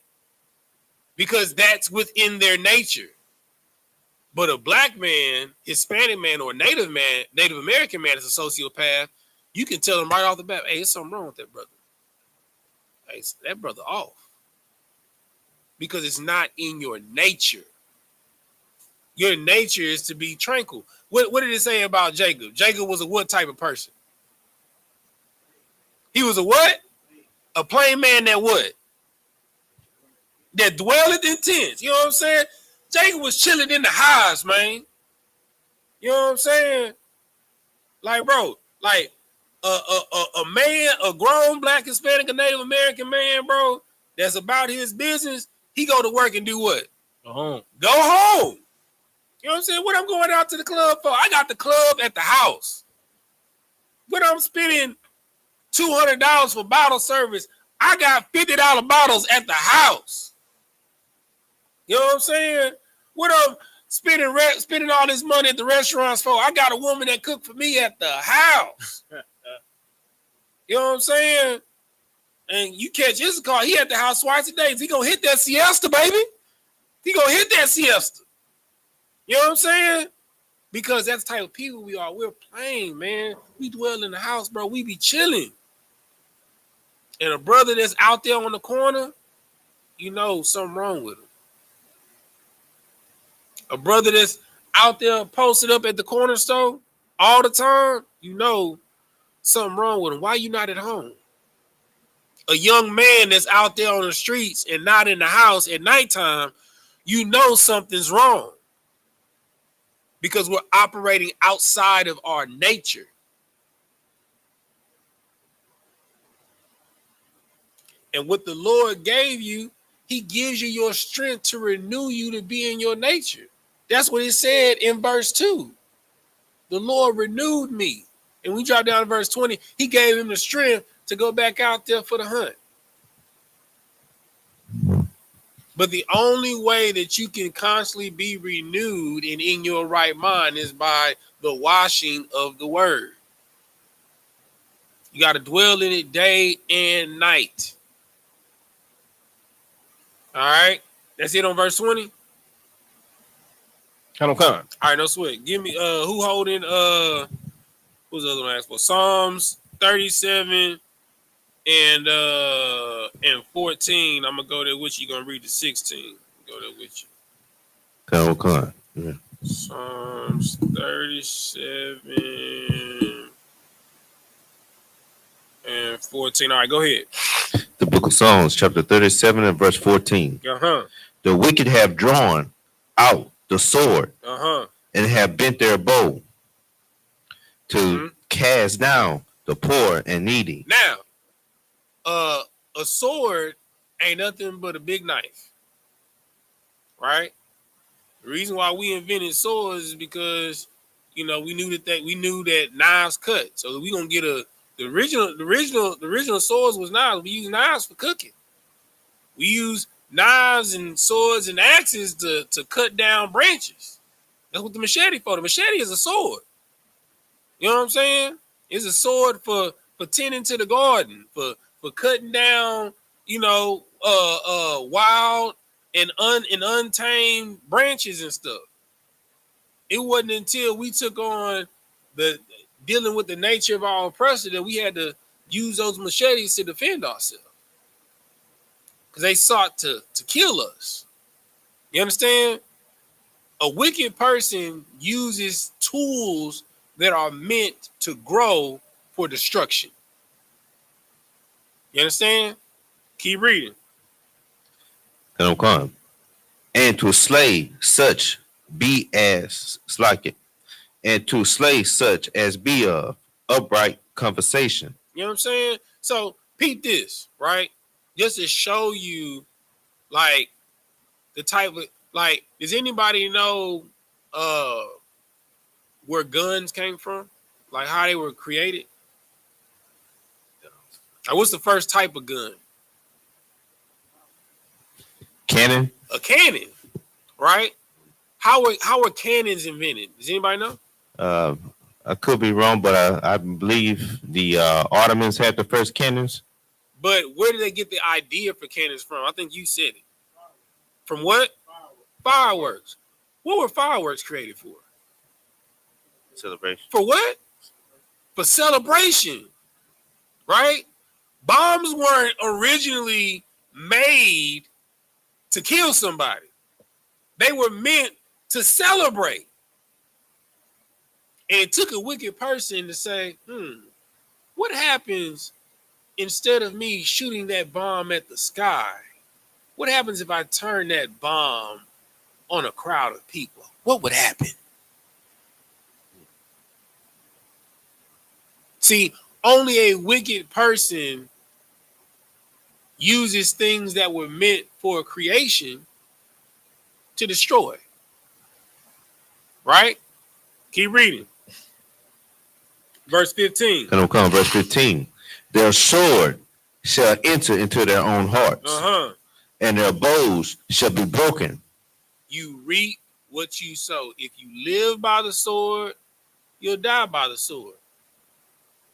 because that's within their nature. But a black man, Hispanic man, or Native American man is a sociopath. You can tell them right off the bat, hey, there's something wrong with that brother. Hey, that brother off. Because it's not in your nature. Your nature is to be tranquil. What did it say about Jacob? Jacob was a what type of person? He was a what? A plain man that what? That dwelleth in tents. You know what I'm saying? Jacob was chilling in the highs, man. You know what I'm saying? Like, bro, like a man, a grown black Hispanic or Native American man, bro, that's about his business, he go to work and do what? Go home. Go home. You know what I'm saying? What I'm going out to the club for? I got the club at the house. When I'm spending $200 for bottle service, I got $50 bottles at the house. You know what I'm saying? What I'm spending all this money at the restaurants for, I got a woman that cooked for me at the house. You know what I'm saying? And you catch Isupk, he at the house twice a day. He gonna hit that siesta, baby. He gonna hit that siesta. You know what I'm saying? Because that's the type of people we are. We're plain, man. We dwell in the house, bro. We be chilling. And a brother that's out there on the corner, you know something wrong with him. A brother that's out there posted up at the corner store all the time, you know something wrong with him. Why you not at home? A young man that's out there on the streets and not in the house at nighttime, you know something's wrong. Because we're operating outside of our nature. And what the Lord gave you, he gives you your strength to renew you to be in your nature. That's what it said in verse 2. The Lord renewed me. And we drop down to verse 20. He gave him the strength to go back out there for the hunt. But the only way that you can constantly be renewed and in your right mind is by the washing of the word. You got to dwell in it day and night. All right. That's it on verse 20. Con. All right, no sweat. Give me who holding who's the other one asked for? Psalms 37 and 14. I'm gonna go there with you. You're gonna read the 16. Go there with you. Con. Yeah. Psalms 37 and 14. All right, go ahead. The book of Psalms, chapter 37 and verse 14. The wicked have drawn out the sword and have bent their bow to cast down the poor and needy. Now, a sword ain't nothing but a big knife, right? The reason why we invented swords is because, you know, we knew that knives cut. So we gonna get the original swords was knives. We use knives for cooking. We use knives and swords and axes to cut down branches. That's what the machete for. The machete is a sword. You know what I'm saying? It's a sword for tending to the garden, for cutting down, you know, wild and untamed branches and stuff. It wasn't until we took on dealing with the nature of our oppressor that we had to use those machetes to defend ourselves. Because they sought to kill us. You understand? A wicked person uses tools that are meant to grow for destruction. You understand? Keep reading. Come. And to slay such be as SKYPE, and to slay such as be of upright conversation. You know what I'm saying? So peep this, right? Just to show you, like, the type of, like, does anybody know where guns came from? Like, how they were created? Like, what's the first type of gun? Cannon. A cannon, right? How were cannons invented? Does anybody know? I could be wrong, but I believe the Ottomans had the first cannons. But where did they get the idea for cannons from? I think you said it. From what? Fireworks. What were fireworks created for? Celebration. For what? For celebration, right? Bombs weren't originally made to kill somebody. They were meant to celebrate. And it took a wicked person to say, what happens instead of me shooting that bomb at the sky? What happens if I turn that bomb on a crowd of people? What would happen? See, only a wicked person uses things that were meant for creation to destroy. Right? Keep reading. Verse 15. Come, verse 15. Their sword shall enter into their own hearts, and their bows shall be broken. You reap what you sow. If you live by the sword, you'll die by the sword.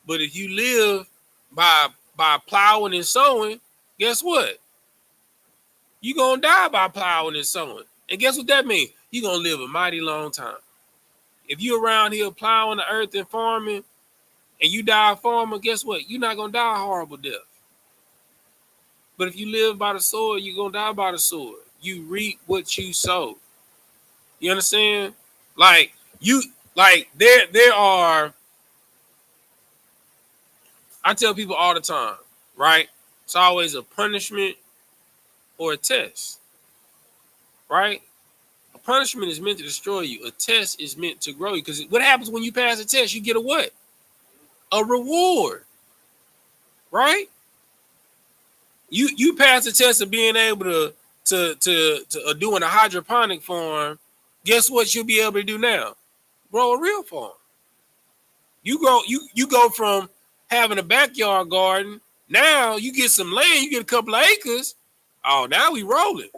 But if you live by plowing and sowing, guess what? You're going to die by plowing and sowing. And guess what that means? You're going to live a mighty long time. If you're around here plowing the earth and farming, and you die a farmer, guess what? You're not going to die a horrible death. But if you live by the sword, you're going to die by the sword. You reap what you sow. You understand? There are, I tell people all the time, right? It's always a punishment or a test, right? A punishment is meant to destroy you. A test is meant to grow you. Because what happens when you pass a test? You get a what? A reward, right? You pass the test of being able to doing a hydroponic farm. Guess what you'll be able to do now? Grow a real farm. You go from having a backyard garden. Now you get some land, you get a couple of acres. Oh, now we rolling.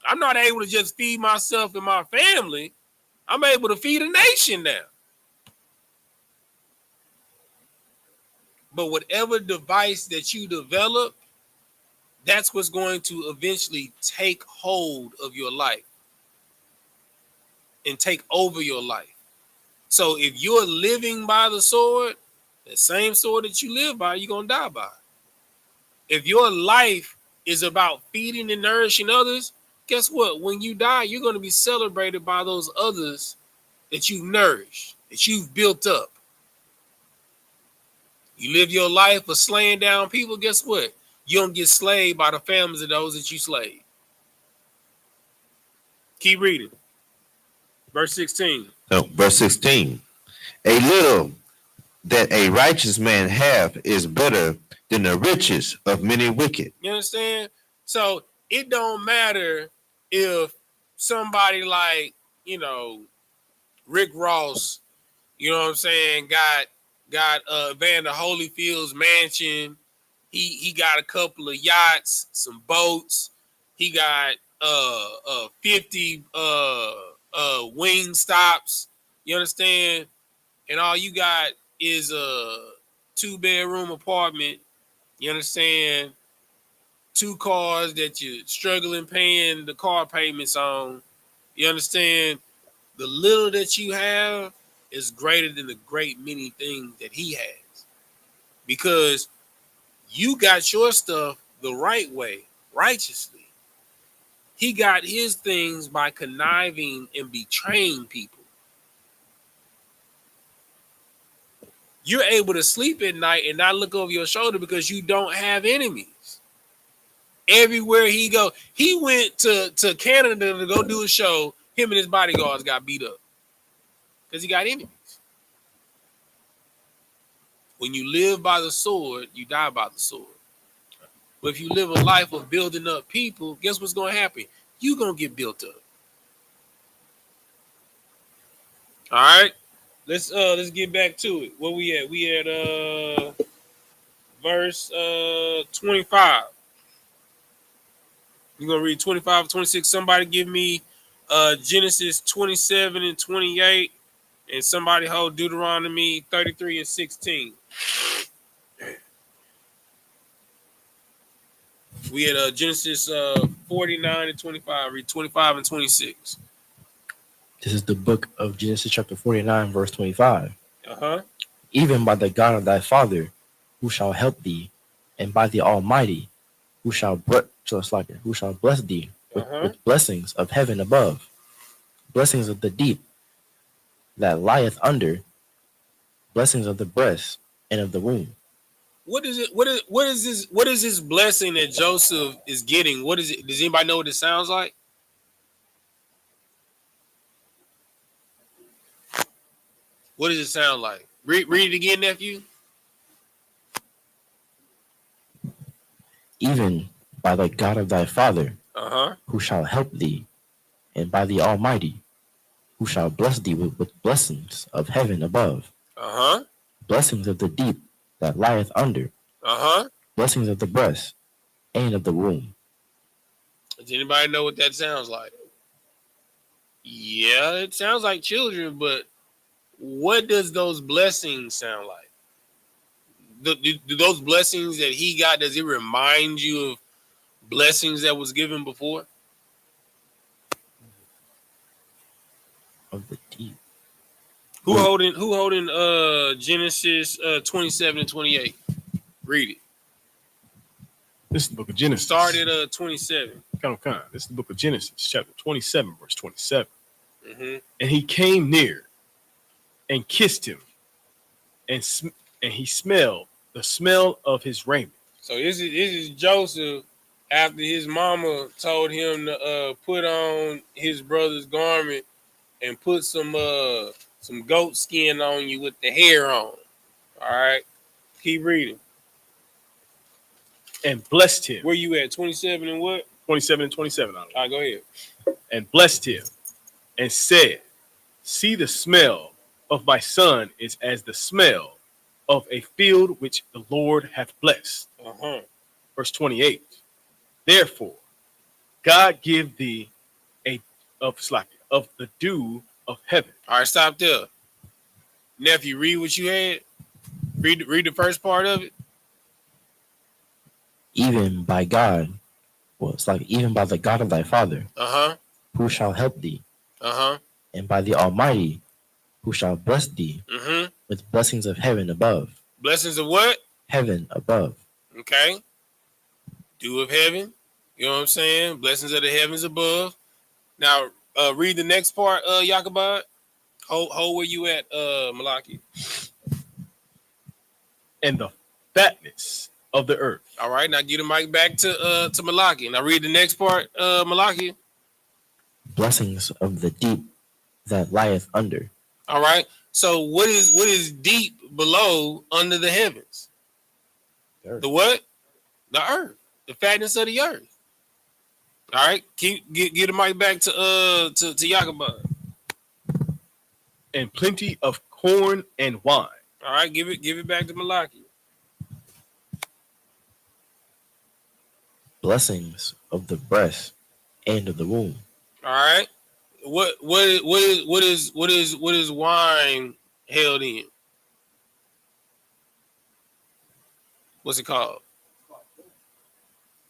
I'm not able to just feed myself and my family. I'm able to feed a nation now. But whatever device that you develop, that's what's going to eventually take hold of your life and take over your life. So if you're living by the sword, the same sword that you live by, you're going to die by. If your life is about feeding and nourishing others, guess what? When you die, you're going to be celebrated by those others that you've nourished, that you've built up. You live your life of slaying down people, guess what? You don't get slayed by the families of those that you slayed. Keep reading. Verse 16. No, verse 16. A little that a righteous man have is better than the riches of many wicked. You understand? So it don't matter if somebody like, Rick Ross, you know what I'm saying, got Vander Holyfield's mansion. He got a couple of yachts, some boats. He got 50 wing stops. You understand? And all you got is a 2-bedroom apartment. You understand? 2 cars that you're struggling paying the car payments on. You understand? The little that you have is greater than the great many things that he has. Because you got your stuff the right way, righteously. He got his things by conniving and betraying people. You're able to sleep at night and not look over your shoulder because you don't have enemies. Everywhere he go, he went to Canada to go do a show. Him and his bodyguards got beat up because he got enemies. When you live by the sword, you die by the sword. But if you live a life of building up people, guess what's going to happen? You're going to get built up. All right. Let's get back to it. Where we at? We at verse 25. We're going to read 25 and 26. Somebody give me Genesis 27 and 28. And somebody hold Deuteronomy 33 and 16. We had Genesis 49 and 25. Read 25 and 26. This is the book of Genesis chapter 49, verse 25. Uh-huh. Even by the God of thy father, who shall help thee, and by the Almighty, who shall bless thee with blessings of heaven above, blessings of the deep that lieth under, blessings of the breast and of the womb. What is it? What is this blessing that Joseph is getting? What is it? Does anybody know what it sounds like? What does it sound like? Read it again, nephew. Even by the God of thy father, Uh-huh. who shall help thee, and by the Almighty, who shall bless thee with blessings of heaven above, Uh-huh. blessings of the deep that lieth under, Uh-huh. blessings of the breast and of the womb. Does anybody know what that sounds like? Yeah, it sounds like children, but what does those blessings sound like? Do those blessings that he got, does it remind you of blessings that was given before? Of the deep. Who holding Genesis 27 and 28? Read it. This is the book of Genesis. Start at 27. Come. This is the book of Genesis, chapter 27, verse 27. Mm-hmm. And he came near and kissed him, and he smelled the smell of his raiment. So this is Joseph after his mama told him to put on his brother's garment and put some goat skin on you with the hair on. All right, keep reading. And blessed him. Where you at? 27 and what? 27 and 27. All right, go ahead. And blessed him and said, see, the smell of my son is as the smell of a field which the Lord hath blessed. Uh-huh. Verse 28. Therefore, God give thee of the dew of heaven. All right, stop there. Nephew, read what you had. Read the first part of it. Even by God, well, it's like even by the God of thy father, who shall help thee, and by the Almighty, who shall bless thee with blessings of heaven above. Blessings of what? Heaven above. Okay. Dew of heaven. You know what I'm saying? Blessings of the heavens above. Now, read the next part, Yakubad. Hold where you at, Malaki. And the fatness of the earth. All right, now get the mic back to Malaki. Now read the next part, Malaki. Blessings of the deep that lieth under. All right. So what is deep below under the heavens? The what? The earth. The fatness of the earth. All right. Get the mic back to Yakubad. And plenty of corn and wine. All right, give it back to Malaki. Blessings of the breast and of the womb. All right. What is wine held in? What's it called?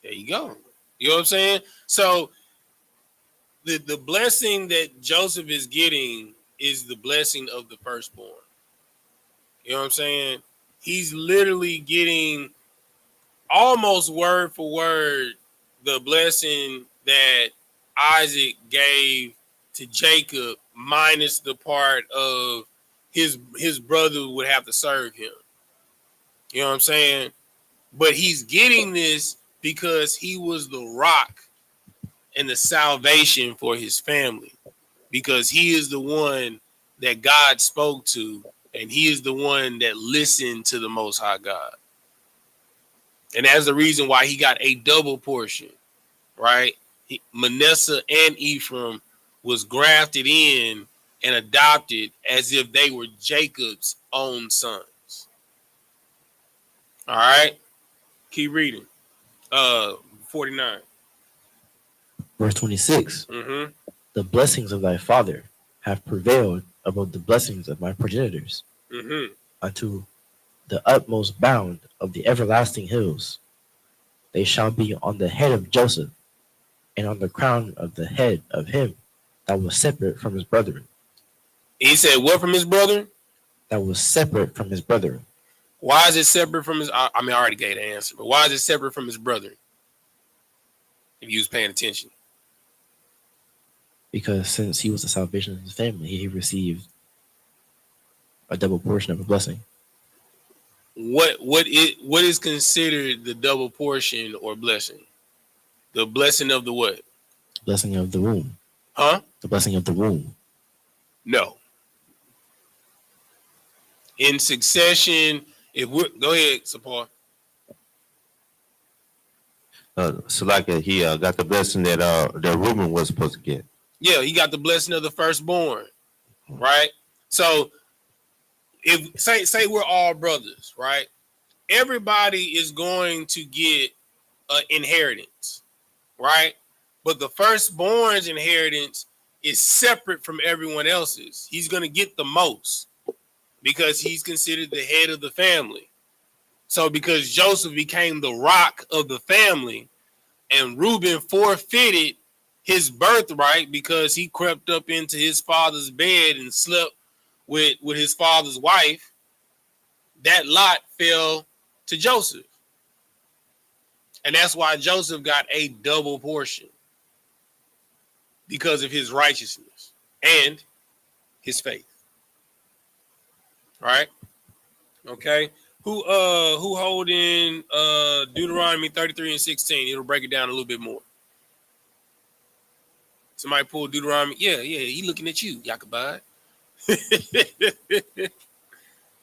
There you go. You know what I'm saying? So the blessing that Joseph is getting is the blessing of the firstborn. You know what I'm saying? He's literally getting almost word for word the blessing that Isaac gave to Jacob, minus the part of his brother would have to serve him. You know what I'm saying? But he's getting this because he was the rock and the salvation for his family, because he is the one that God spoke to, and he is the one that listened to the Most High God. And that's the reason why he got a double portion, right? Manasseh and Ephraim was grafted in and adopted as if they were Jacob's own sons. All right? Keep reading. 49. Verse 26. Mm-hmm. The blessings of thy father have prevailed above the blessings of my progenitors, unto the utmost bound of the everlasting hills. They shall be on the head of Joseph, and on the crown of the head of him that was separate from his brethren. He said, what from his brother? That was separate from his brethren. Why is it separate from his? I already gave the answer, but why is it separate from his brethren? If you was paying attention. Because since he was the salvation of his family, he received a double portion of a blessing. What is considered the double portion or blessing? The blessing of the what? Blessing of the womb. Huh? The blessing of the womb. No. in succession. If we go ahead, support. So like he got the blessing that Reuben was supposed to get. Yeah, he got the blessing of the firstborn, right? So if say we're all brothers, right? Everybody is going to get an inheritance, right? But the firstborn's inheritance is separate from everyone else's. He's going to get the most because he's considered the head of the family. So because Joseph became the rock of the family and Reuben forfeited his birthright because he crept up into his father's bed and slept with his father's wife, that lot fell to Joseph. And that's why Joseph got a double portion because of his righteousness and his faith. Right? Okay. Who holding Deuteronomy 33 and 16? It'll break it down a little bit more. Somebody pull Deuteronomy. Yeah, he looking at you, Yakabad.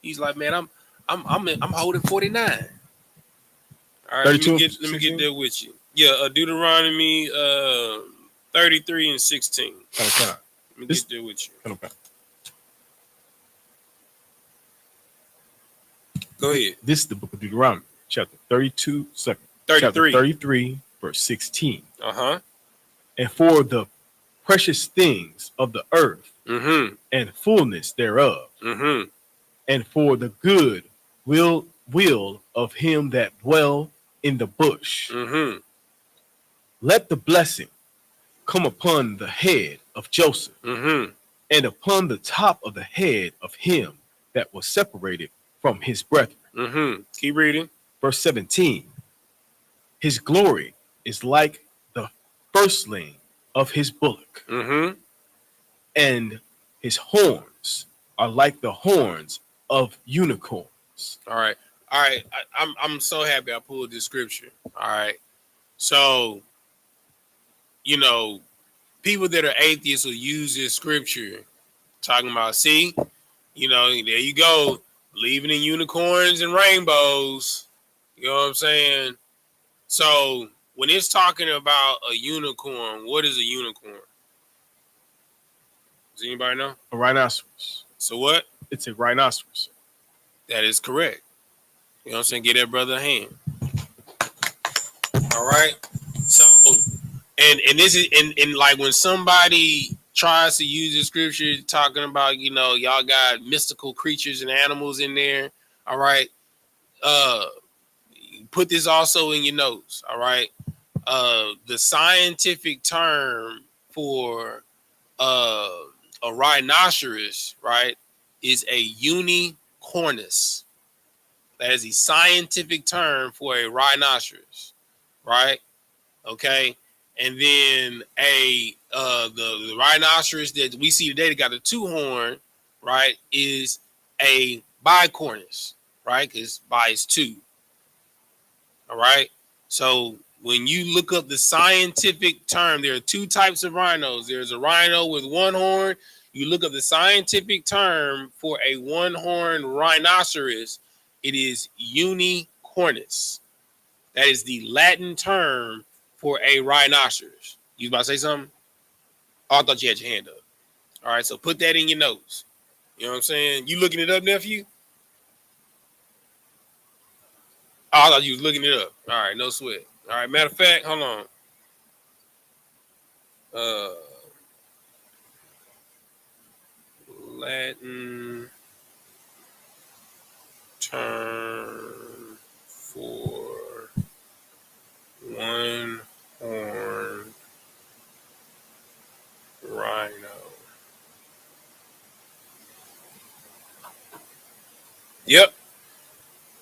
He's like, man, I'm holding 49. All right, let me get there with you. Yeah, Deuteronomy 33 and 16. Okay. Let me get there with you. Okay. Go ahead. This is the book of Deuteronomy, chapter 32, 33. Chapter 33, verse 16. Uh-huh. And for the precious things of the earth and fullness thereof, and for the good will of him that dwell in the bush, let the blessing come upon the head of Joseph and upon the top of the head of him that was separated from his brethren. Keep reading. Verse 17. His glory is like the firstling of his bullock, and his horns are like the horns of unicorns. All right. I'm so happy I pulled this scripture. All right. So, people that are atheists will use this scripture talking about, see, there you go, believing in unicorns and rainbows. You know what I'm saying? So when it's talking about a unicorn, what is a unicorn? Does anybody know? A rhinoceros. So what? It's a rhinoceros. That is correct. You know what I'm saying? Give that brother a hand. All right. So, and this is and like when somebody tries to use the scripture talking about, y'all got mystical creatures and animals in there. All right. Put this also in your notes. All right. The scientific term for a rhinoceros, right, is a unicornus. That is the scientific term for a rhinoceros, right? Okay. And then the rhinoceros that we see today that got a two horn, right, is a bicornus, right? Because bi is two. All right. So when you look up the scientific term, there are two types of rhinos. There's a rhino with one horn. You look up the scientific term for a one-horned rhinoceros, it is unicornus. That is the Latin term for a rhinoceros. You about to say something? Oh, I thought you had your hand up. All right, so put that in your notes. You know what I'm saying? You looking it up, nephew? Oh, I thought you was looking it up. All right, no sweat. All right, matter of fact, hold on. Latin term for one horn rhino. Yep.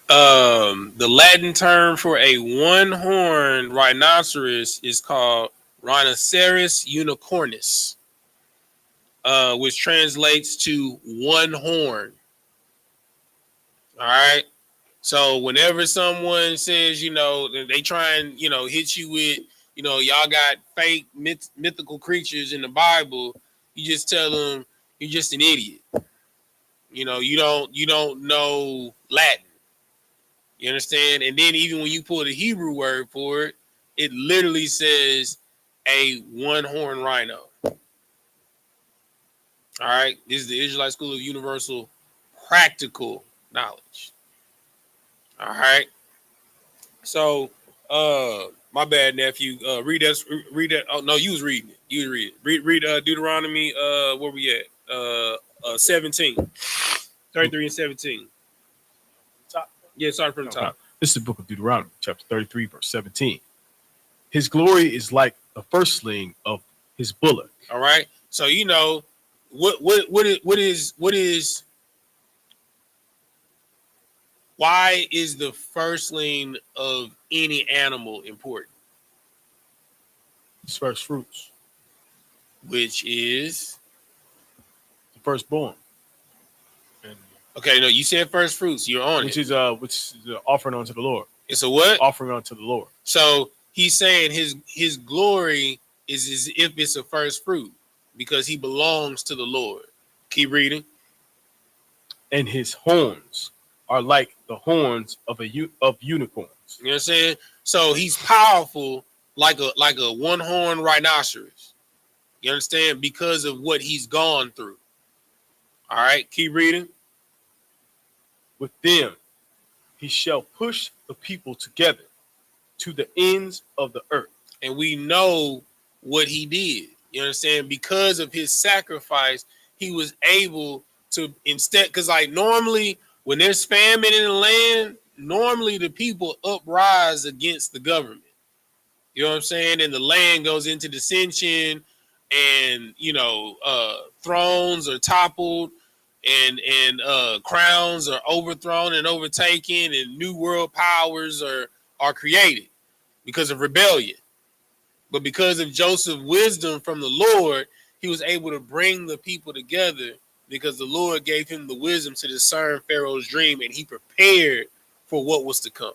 The Latin term for a one-horned rhinoceros is called Rhinoceros unicornus, which translates to one horn. All right. So whenever someone says, they try and, hit you with, y'all got fake mythical creatures in the Bible, you just tell them you're just an idiot. You know, you don't know Latin. You understand? And then even when you pull the Hebrew word for it, it literally says a one-horn rhino. All right. This is the Israelite School of Universal Practical Knowledge. All right. So, my bad, nephew. Read that. Oh no, you was reading it. You was reading it. Read Deuteronomy. Where we at? 17. 33 and 17. Top. Yeah, start from the top. This is the book of Deuteronomy, chapter 33, verse 17. His glory is like the firstling of his bullock. All right. So you know what is why is the firstling of any animal important? His first fruits, which is the firstborn. And okay, no, you said first fruits. You're on which it. Is the offering unto the Lord. It's a what? Offering unto the Lord. So he's saying his glory is as if it's a first fruit because he belongs to the Lord. Keep reading. And his horns are like the horns of unicorns. You know what I'm saying? So he's powerful like a one-horned rhinoceros. You understand? Because of what he's gone through. All right, keep reading. With them he shall push the people together to the ends of the earth. And we know what he did. You understand? Because of his sacrifice, he was able to instead, because like normally when there's famine in the land, normally the people uprise against the government. You know what I'm saying? And the land goes into dissension, and you know, thrones are toppled, and crowns are overthrown and overtaken, and new world powers are created because of rebellion. But because of Joseph's wisdom from the Lord, he was able to bring the people together because the Lord gave him the wisdom to discern Pharaoh's dream, and he prepared for what was to come.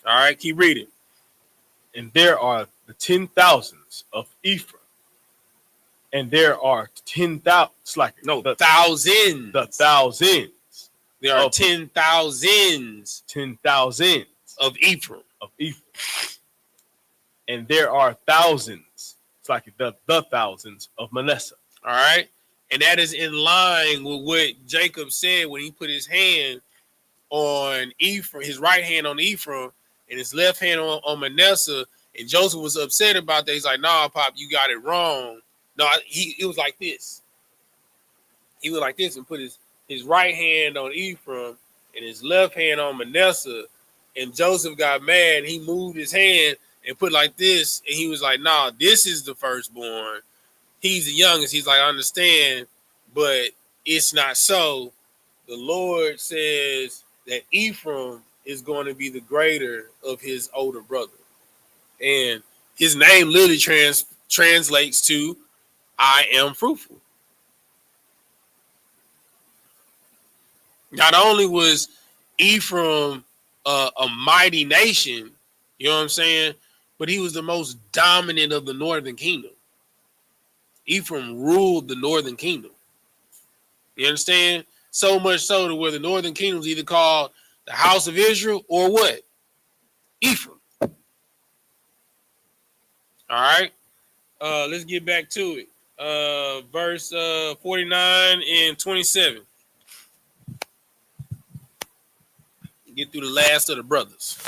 All right, keep reading. And there are the 10,000s of Ephraim, and there are 10,000. No, thousands. The thousands. There are 10,000s. 10,000s of Ephraim. And there are thousands. It's like the thousands of Manasseh. All right. And that is in line with what Jacob said when he put his hand on Ephraim, his right hand on Ephraim, and his left hand on Manasseh. And Joseph was upset about that. He's like, "Nah, Pop, you got it wrong." No, it was like this. He was like this and put his right hand on Ephraim and his left hand on Manasseh. And Joseph got mad. He moved his hand and put like this. And he was like, "Nah, this is the firstborn. He's the youngest." He's like, "I understand, but it's not so. The Lord says that Ephraim is going to be the greater of his older brother." And his name literally translates to "I am fruitful." Not only was Ephraim a mighty nation, you know what I'm saying, but he was the most dominant of the northern kingdom. Ephraim ruled the northern kingdom. You understand? So much so to where the northern kingdom is either called the house of Israel or what? Ephraim. All right. Let's get back to it. Verse 49 and 27. Get through the last of the brothers.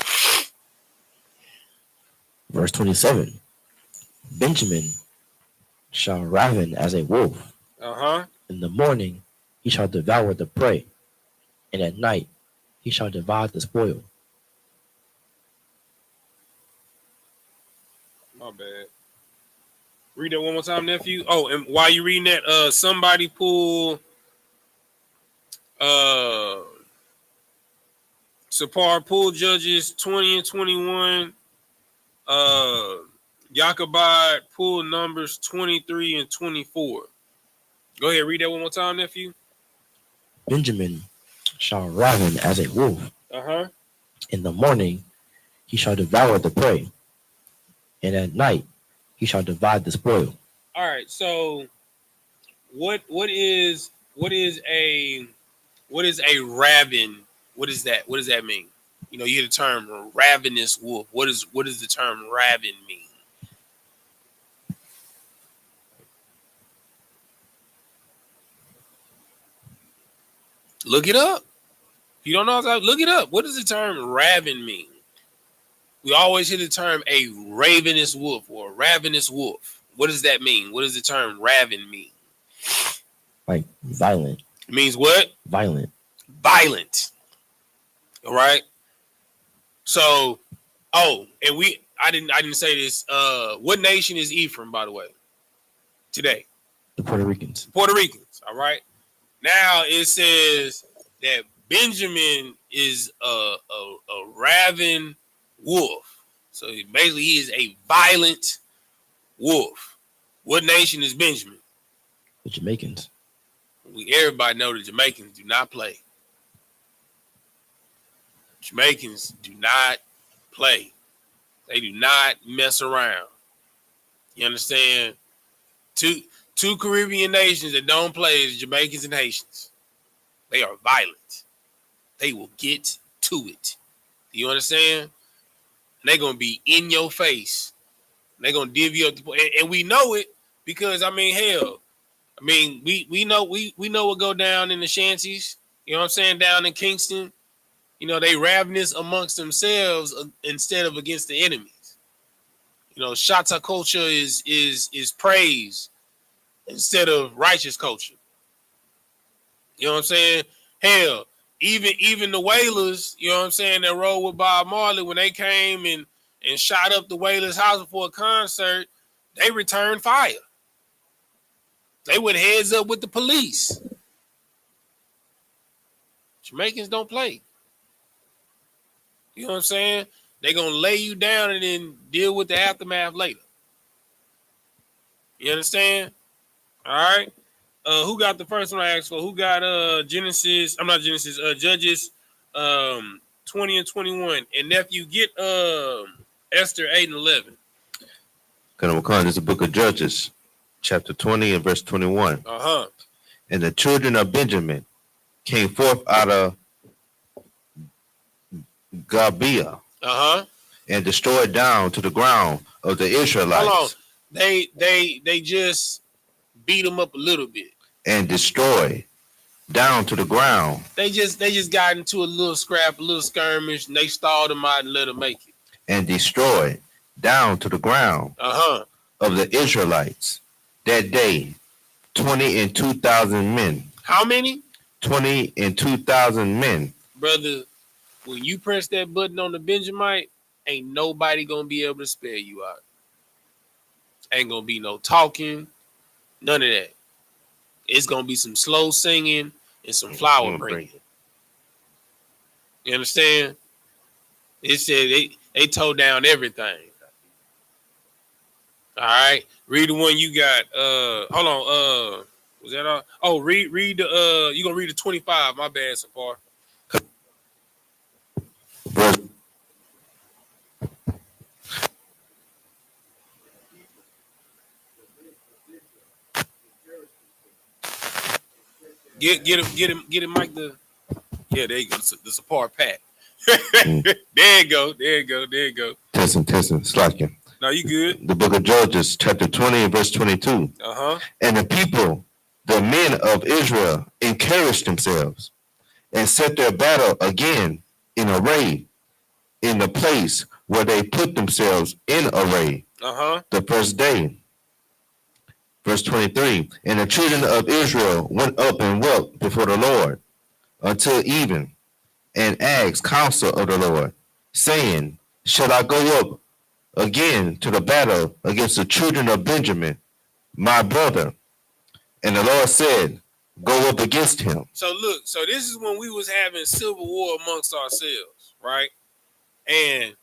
Verse 27. Benjamin shall raven as a wolf. In the morning he shall devour the prey, and at night he shall divide the spoil. My bad. Read that one more time, nephew. Oh, and while you reading that, somebody pull Sapar pull Judges 20 and 21. Jacobite pull Numbers 23 and 24. Go ahead, read that one more time, nephew. Benjamin shall raven as a wolf. In the morning he shall devour the prey, and at night he shall divide the spoil. All right, so what is a What is a raven? What is that? What does that mean? You know, you hear the term ravenous wolf. What does the term raven mean? Look it up. If you don't know, look it up. What does the term raven mean? We always hear the term a ravenous wolf or a ravenous wolf. What does that mean? What does the term raven mean? Like violent. It means what? Violent. Violent. All right. So, and I didn't say this. What nation is Ephraim, by the way? Today. The Puerto Ricans. Puerto Ricans. All right. Now it says that Benjamin is a raven wolf. So basically he is a violent wolf. What nation is Benjamin? The Jamaicans. Everybody know the Jamaicans do not play. Jamaicans do not play. They do not mess around. You understand? Two Caribbean nations that don't play is Jamaicans and Haitians. They are violent. They will get to it. You understand? And they're going to be in your face. They're going to divvy up the, and we know it because, I mean, hell, I mean, we know what go down in the shanties. You know what I'm saying? Down in Kingston. You know, they ravenous amongst themselves instead of against the enemies. You know, Shata culture is praise instead of righteous culture. You know what I'm saying? Hell, even the Wailers, you know what I'm saying, that rode with Bob Marley, when they came and shot up the Wailers' house before a concert, they returned fire. They went heads up with the police. Jamaicans don't play. You know what I'm saying? They're going to lay you down and then deal with the aftermath later. You understand? All right. Who got the first one I asked for? Who got Judges 20 and 21. And nephew, get Esther 8 and 11. This is the book of Judges, chapter 20 and verse 21. Uh-huh. And the children of Benjamin came forth out of Gibeah, and destroyed down to the ground of the Israelites. Hold on. They just beat them up a little bit. And destroyed down to the ground. They just got into a little scrap, a little skirmish, and they stalled them out and let them make it. And destroyed down to the ground of the Israelites that day 20 and 2,000 men. How many? 20 and 2,000 men. Brother, when you press that button on the Benjamite, ain't nobody gonna be able to spare you out. Ain't gonna be no talking, none of that. It's gonna be some slow singing and some flower bringing. You understand? It said they tore down everything. All right, read the one you got. Hold on. Was that all? Oh, read the. You gonna read the 25? My bad, so far. Get him, Mike. Yeah, there you go. The support pat. There you go. Testing, slacking. No, you good. The book of Judges, chapter 20 and verse 22. And the people, the men of Israel, encouraged themselves and set their battle again in array in the place where they put themselves in array the first day. Verse 23, and the children of Israel went up and wept before the Lord until even, and asked counsel of the Lord, saying, shall I go up again to the battle against the children of Benjamin, my brother? And the Lord said, go up against him. So look, this is when we was having civil war amongst ourselves, right? And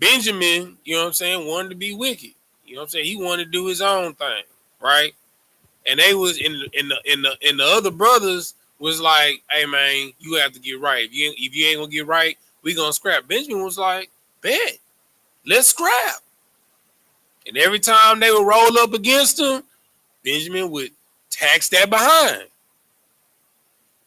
Benjamin, you know what I'm saying, wanted to be wicked. You know what I'm saying? He wanted to do his own thing. Right, and they was in the other brothers was like, hey man, you have to get right. If you ain't gonna get right, we gonna scrap. Benjamin was like, bet, let's scrap. And every time they would roll up against him, Benjamin would tax that behind.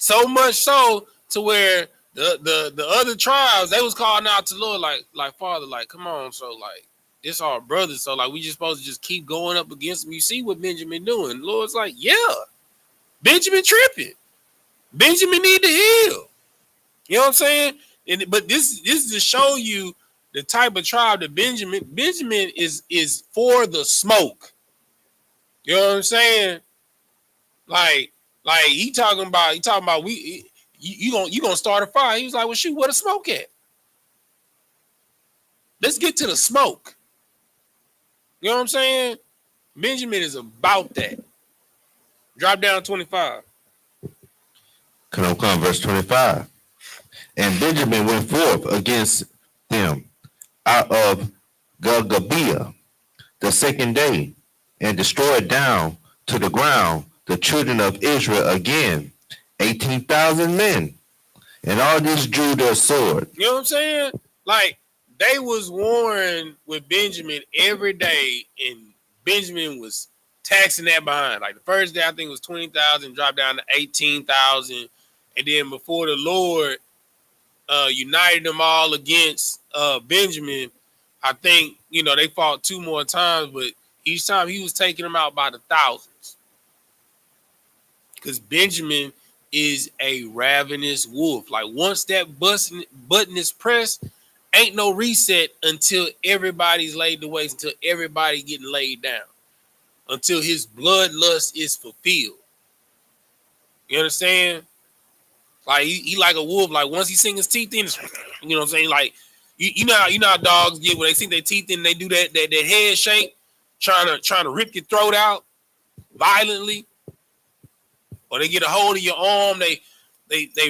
So much so to where the other tribes, they was calling out to the Lord like Father, like, come on, so like it's our brothers, so like we just supposed to just keep going up against them. You see what Benjamin doing? The Lord's like, yeah, Benjamin tripping. Benjamin need to heal. You know what I'm saying? But this is to show you the type of tribe that Benjamin is for the smoke. You know what I'm saying? Like he talking about you gonna start a fire. He was like, well, shoot, where the smoke at? Let's get to the smoke. You know what I'm saying? Benjamin is about that. Drop down 25. Come on, verse 25. And Benjamin went forth against them out of Gibeah the second day, and destroyed down to the ground the children of Israel again, 18,000 men. And all this drew their sword. You know what I'm saying? Like, they was warring with Benjamin every day, and Benjamin was taxing that behind. Like, the first day, I think it was 20,000, dropped down to 18,000. And then before the Lord united them all against Benjamin, I think, they fought 2 more times, but each time he was taking them out by the thousands. Because Benjamin is a ravenous wolf. Like, once that button is pressed, ain't no reset until everybody's laid to waste, until everybody getting laid down, until his bloodlust is fulfilled. You understand? Like, he like a wolf. Like, once he sink his teeth in, you know what I'm saying? Like, you know how dogs get when they sink their teeth in, they do that head shake, trying to rip your throat out violently, or they get a hold of your arm, they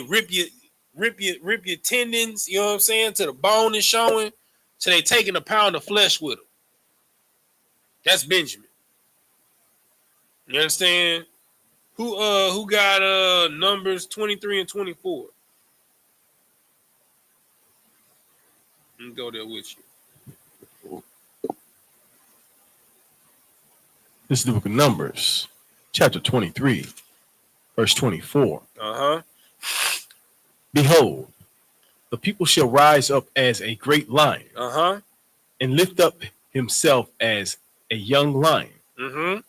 rip your tendons, you know what I'm saying, to the bone is showing, so they taking a pound of flesh with them. That's Benjamin. You understand? Who got Numbers 23 and 24? Let me go there with you. This is the book of Numbers, chapter 23, verse 24. Behold, the people shall rise up as a great lion, and lift up himself as a young lion.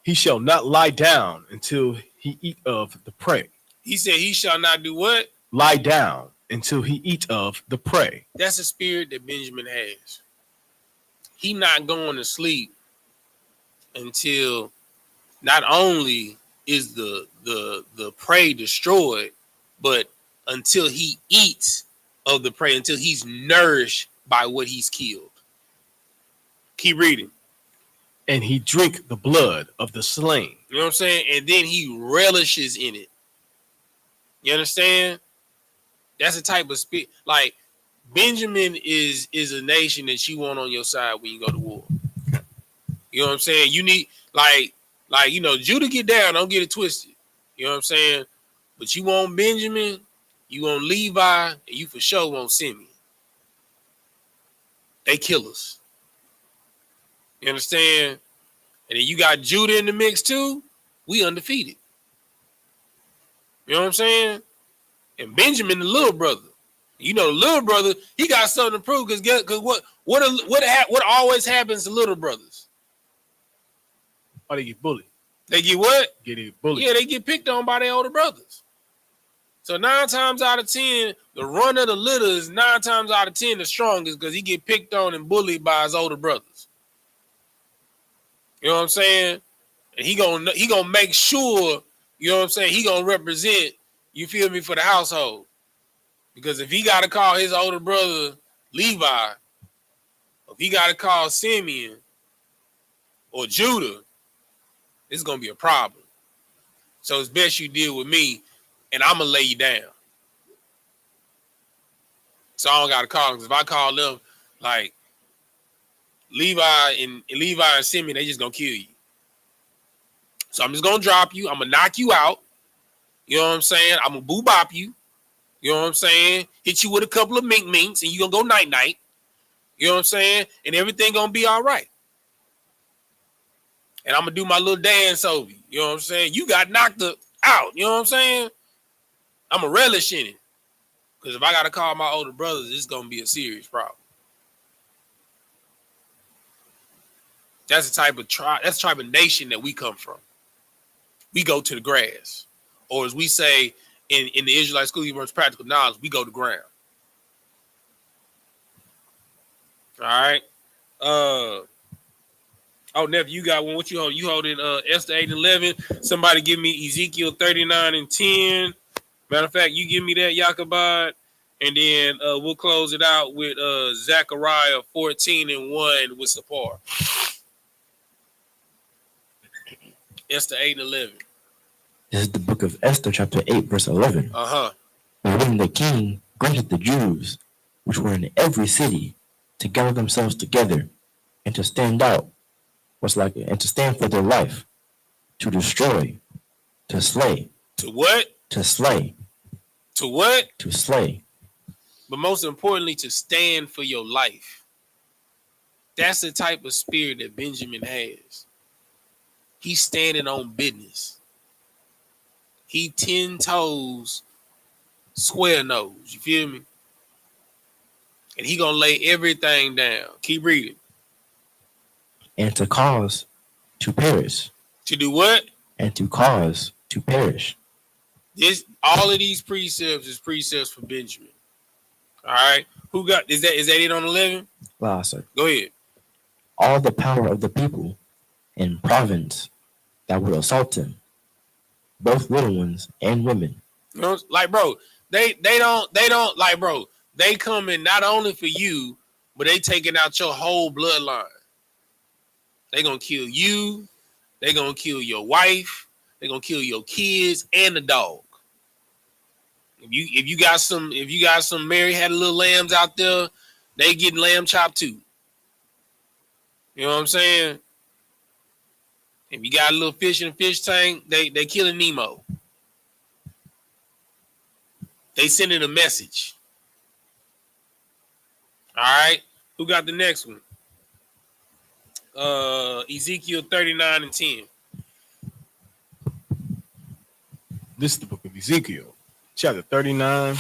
He shall not lie down until he eat of the prey. He said he shall not do what? Lie down until he eat of the prey. That's the spirit that Benjamin has. He not going to sleep until not only is the prey destroyed, but until he eats of the prey, until he's nourished by what he's killed. Keep reading. And he drink the blood of the slain. You know what I'm saying? And then he relishes in it. You understand? That's the type of spirit. Like, Benjamin is a nation that you want on your side when you go to war. You know what I'm saying? You need, like Judah get down, don't get it twisted. You know what I'm saying? But you want Benjamin, you want Levi, and you for sure want Simeon. They killers. You understand? And then you got Judah in the mix too. We undefeated. You know what I'm saying? And Benjamin, the little brother. The little brother, he got something to prove, because what always happens to little brothers? Oh, they get bullied. They get what? Get bullied. Yeah, they get picked on by their older brothers. So 9 times out of 10, the run of the litter is 9 times out of 10 the strongest, because he get picked on and bullied by his older brothers. You know what I'm saying? And he gonna make sure, you know what I'm saying, he gonna represent, you feel me, for the household. Because if he gotta call his older brother Levi, if he gotta call Simeon or Judah, it's gonna be a problem. So it's best you deal with me, and I'm gonna lay you down. So I don't gotta call them, because if I call them, like, Levi and Simeon, they just gonna kill you. So I'm just gonna drop you. I'm gonna knock you out. You know what I'm saying? I'm gonna boo-bop you. You know what I'm saying? Hit you with a couple of mink-minks, and you gonna go night-night. You know what I'm saying? And everything gonna be all right. And I'm gonna do my little dance over you. You know what I'm saying? You got knocked out. You know what I'm saying? I'm a relish in it. Because if I got to call my older brothers, it's going to be a serious problem. That's the type of that's the type of nation that we come from. We go to the grass. Or as we say in the Israelite School of Universal Practical Knowledge, we go to ground. All right. Nephew, you got one. What you hold? You holding Esther 8:11. Somebody give me Ezekiel 39:10. Matter of fact, you give me that, Yakabad, and then we'll close it out with Zechariah 14:1 with Sapar. Esther 8:11. This is the book of Esther, chapter 8, verse 11. And when the king granted the Jews, which were in every city, to gather themselves together and to stand out, and to stand for their life, to destroy, to slay. To what? To slay. To what? To slay. But most importantly, to stand for your life. That's the type of spirit that Benjamin has. He's standing on business. He 10 toes, square nose. You feel me? And he gonna lay everything down. Keep reading. And to cause to perish. To do what? And to cause to perish. All of these precepts is precepts for Benjamin. All right. Who got is that it on 11? Wow, sir. Go ahead. All the power of the people in province that would assault him, both little ones and women. You know, like, bro, they don't like, bro, they coming not only for you, but they taking out your whole bloodline. They gonna kill you, they gonna kill your wife, they gonna kill your kids and the dog. If you got some Mary had little lambs out there, they getting lamb chopped too. You know what I'm saying? If you got a little fish in a fish tank, they killing Nemo. They sending a message. All right. Who got the next one? Ezekiel 39:10. This is the book of Ezekiel, chapter 39,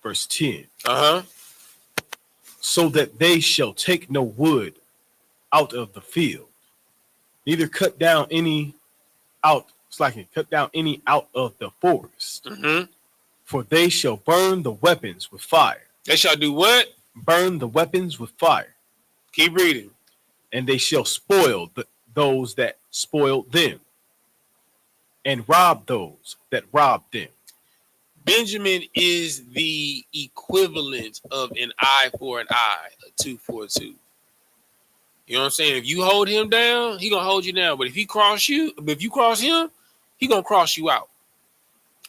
verse 10. So that they shall take no wood out of the field, neither cut down any out of the forest. For they shall burn the weapons with fire. They shall do what? Burn the weapons with fire. Keep reading. And they shall spoil those that spoiled them, and rob those that robbed them. Benjamin is the equivalent of an eye for an eye, a tooth for a tooth. You know what I'm saying? If you hold him down, he gonna hold you down. But if you cross him, he gonna cross you out.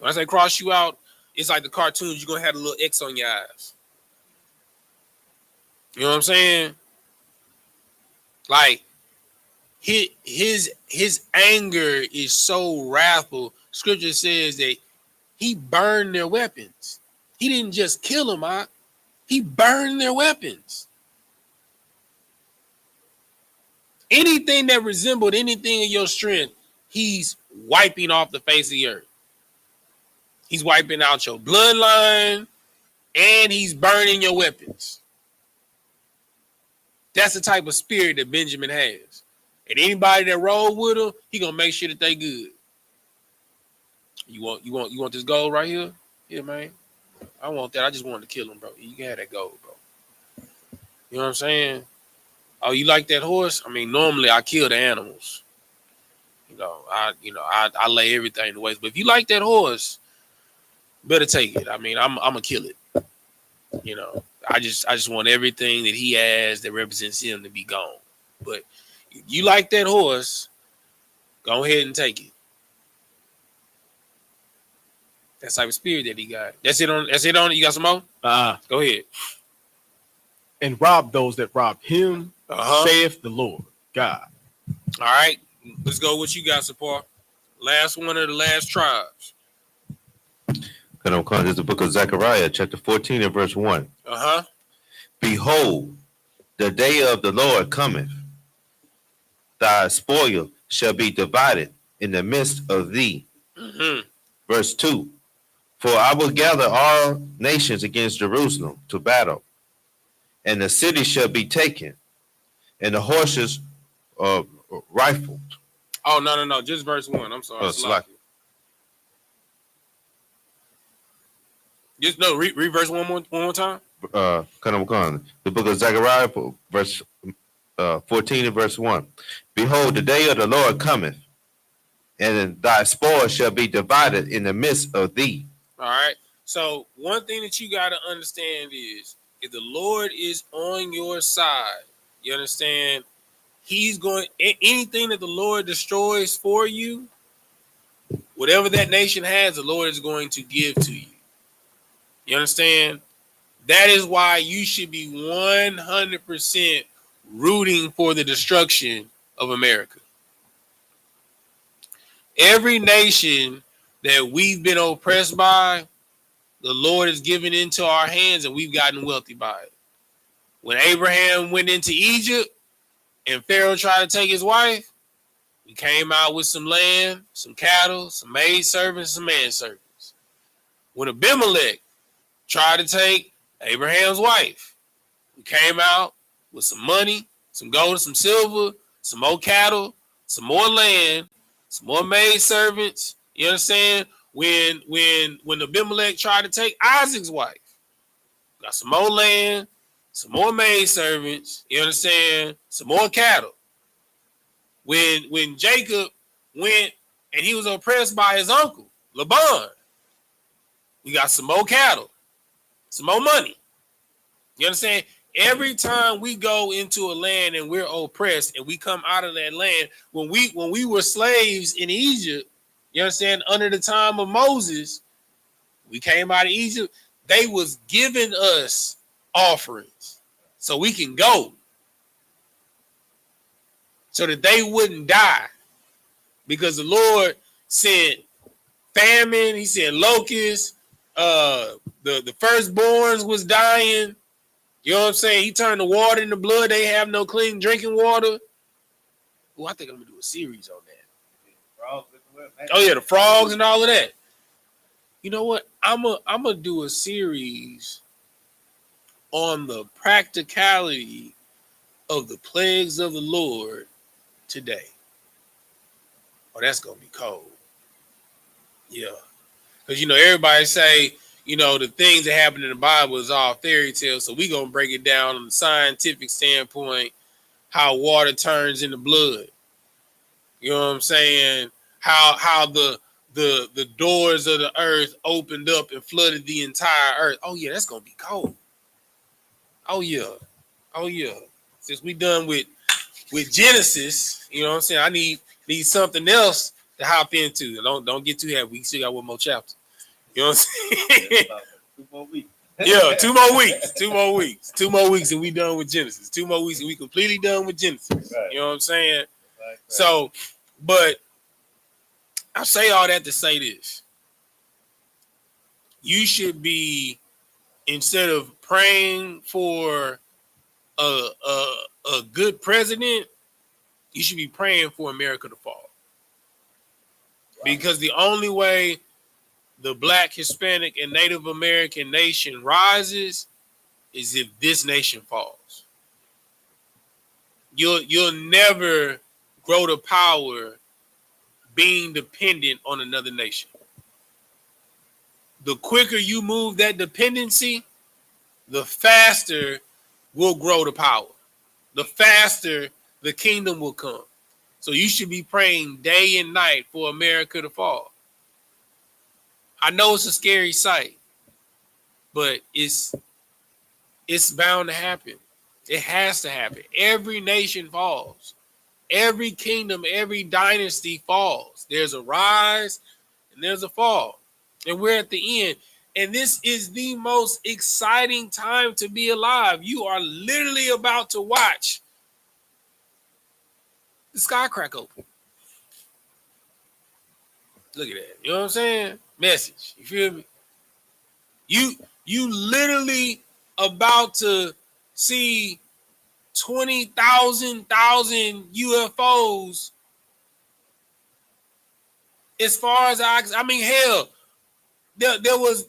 When I say cross you out, it's like the cartoons. You're gonna have a little X on your eyes. You know what I'm saying? Like his anger is so wrathful. Scripture says that he burned their weapons. He didn't just kill them, he burned their weapons. Anything that resembled anything of your strength, he's wiping off the face of the earth. He's wiping out your bloodline, and he's burning your weapons. That's the type of spirit that Benjamin has. And anybody that roll with him, he gonna make sure that they good. You want this gold right here? Yeah, man. I want that. I just wanted to kill him, bro. You can have that gold, bro. You know what I'm saying? Oh, you like that horse? I mean, normally I kill the animals. I lay everything to waste. But if you like that horse, better take it. I mean, I'm gonna kill it. You know, I just want everything that he has that represents him to be gone. But if you like that horse, go ahead and take it. That's the type of spirit that he got. That's it on it. You got some more? Go ahead. And rob those that robbed him, saith the Lord God. All right. Let's go what you got, Sapar. Last one of the last tribes. This is the book of Zechariah, chapter 14 and verse 1. Behold, the day of the Lord cometh. Thy spoil shall be divided in the midst of thee. Verse 2. For I will gather all nations against Jerusalem to battle, and the city shall be taken, and the horses rifled. Oh, no. Just verse 1. I'm sorry. Just no, read verse one more time. The book of Zechariah, verse 14 and verse 1. Behold, the day of the Lord cometh, and thy spoil shall be divided in the midst of thee. All right. So one thing that you got to understand is if the Lord is on your side, you understand, he's going, anything that the Lord destroys for you, whatever that nation has, the Lord is going to give to you. You understand? That is why you should be 100% rooting for the destruction of America. Every nation that we've been oppressed by, the Lord has given into our hands and we've gotten wealthy by it. When Abraham went into Egypt and Pharaoh tried to take his wife, we came out with some land, some cattle, some maid servants, some manservants. When Abimelech tried to take Abraham's wife, we came out with some money, some gold, some silver, some more cattle, some more land, some more maid servants. You understand? When Abimelech tried to take Isaac's wife, got some more land, some more maid servants. You understand? Some more cattle. When Jacob went and he was oppressed by his uncle Laban, we got some more cattle, some more money. You understand? Every time we go into a land and we're oppressed and we come out of that land, when we were slaves in Egypt, you understand, under the time of Moses, we came out of Egypt, they was giving us offerings so we can go, so that they wouldn't die, because the Lord sent famine, he sent locusts, the firstborns was dying. You know what I'm saying? He turned the water into blood. They have no clean drinking water. Oh, I think I'm gonna do a series on that. Oh yeah, the frogs and all of that. You know what? I'm gonna do a series on the practicality of the plagues of the Lord today. Oh, that's gonna be cold. Yeah, because everybody say, the things that happen in the Bible is all fairy tales. So we gonna break it down on the scientific standpoint, how water turns into blood. You know what I'm saying? How the doors of the earth opened up and flooded the entire earth. Oh yeah, that's gonna be cold. Oh yeah. Since we done with Genesis, you know what I'm saying? I need something else to hop into. Don't get too heavy. We still got one more chapter. You know what I'm saying? 2 more weeks. Yeah, 2 more weeks. 2 more weeks. 2 more weeks and we done with Genesis. 2 more weeks and we completely done with Genesis. Right. You know what I'm saying? Right. So, but I say all that to say this. You should be, instead of praying for a good president, you should be praying for America to fall. Wow. Because the only way the Black, Hispanic, and Native American nation rises is if this nation falls. You'll never grow to power being dependent on another nation. The quicker you move that dependency, the faster we'll grow to power. The faster the kingdom will come. So you should be praying day and night for America to fall. I know it's a scary sight, but it's bound to happen. It has to happen. Every nation falls. Every kingdom, every dynasty falls. There's a rise and there's a fall. And we're at the end. And this is the most exciting time to be alive. You are literally about to watch the sky crack open. Look at that. You know what I'm saying? Message. You feel me? You literally about to see 20,000 UFOs. As far as I mean, hell, there was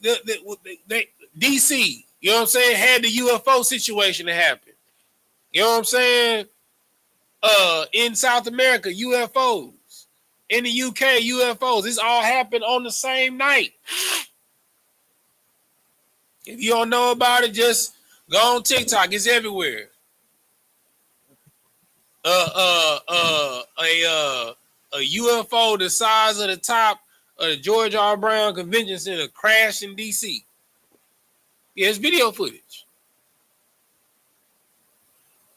DC, you know what I'm saying, had the UFO situation to happen. You know what I'm saying? In South America, UFOs. In the UK, UFOs. This all happened on the same night. If you don't know about it, just go on TikTok. It's everywhere. A UFO the size of the top of the George R. Brown Convention Center crashed in DC. Yeah, it's video footage.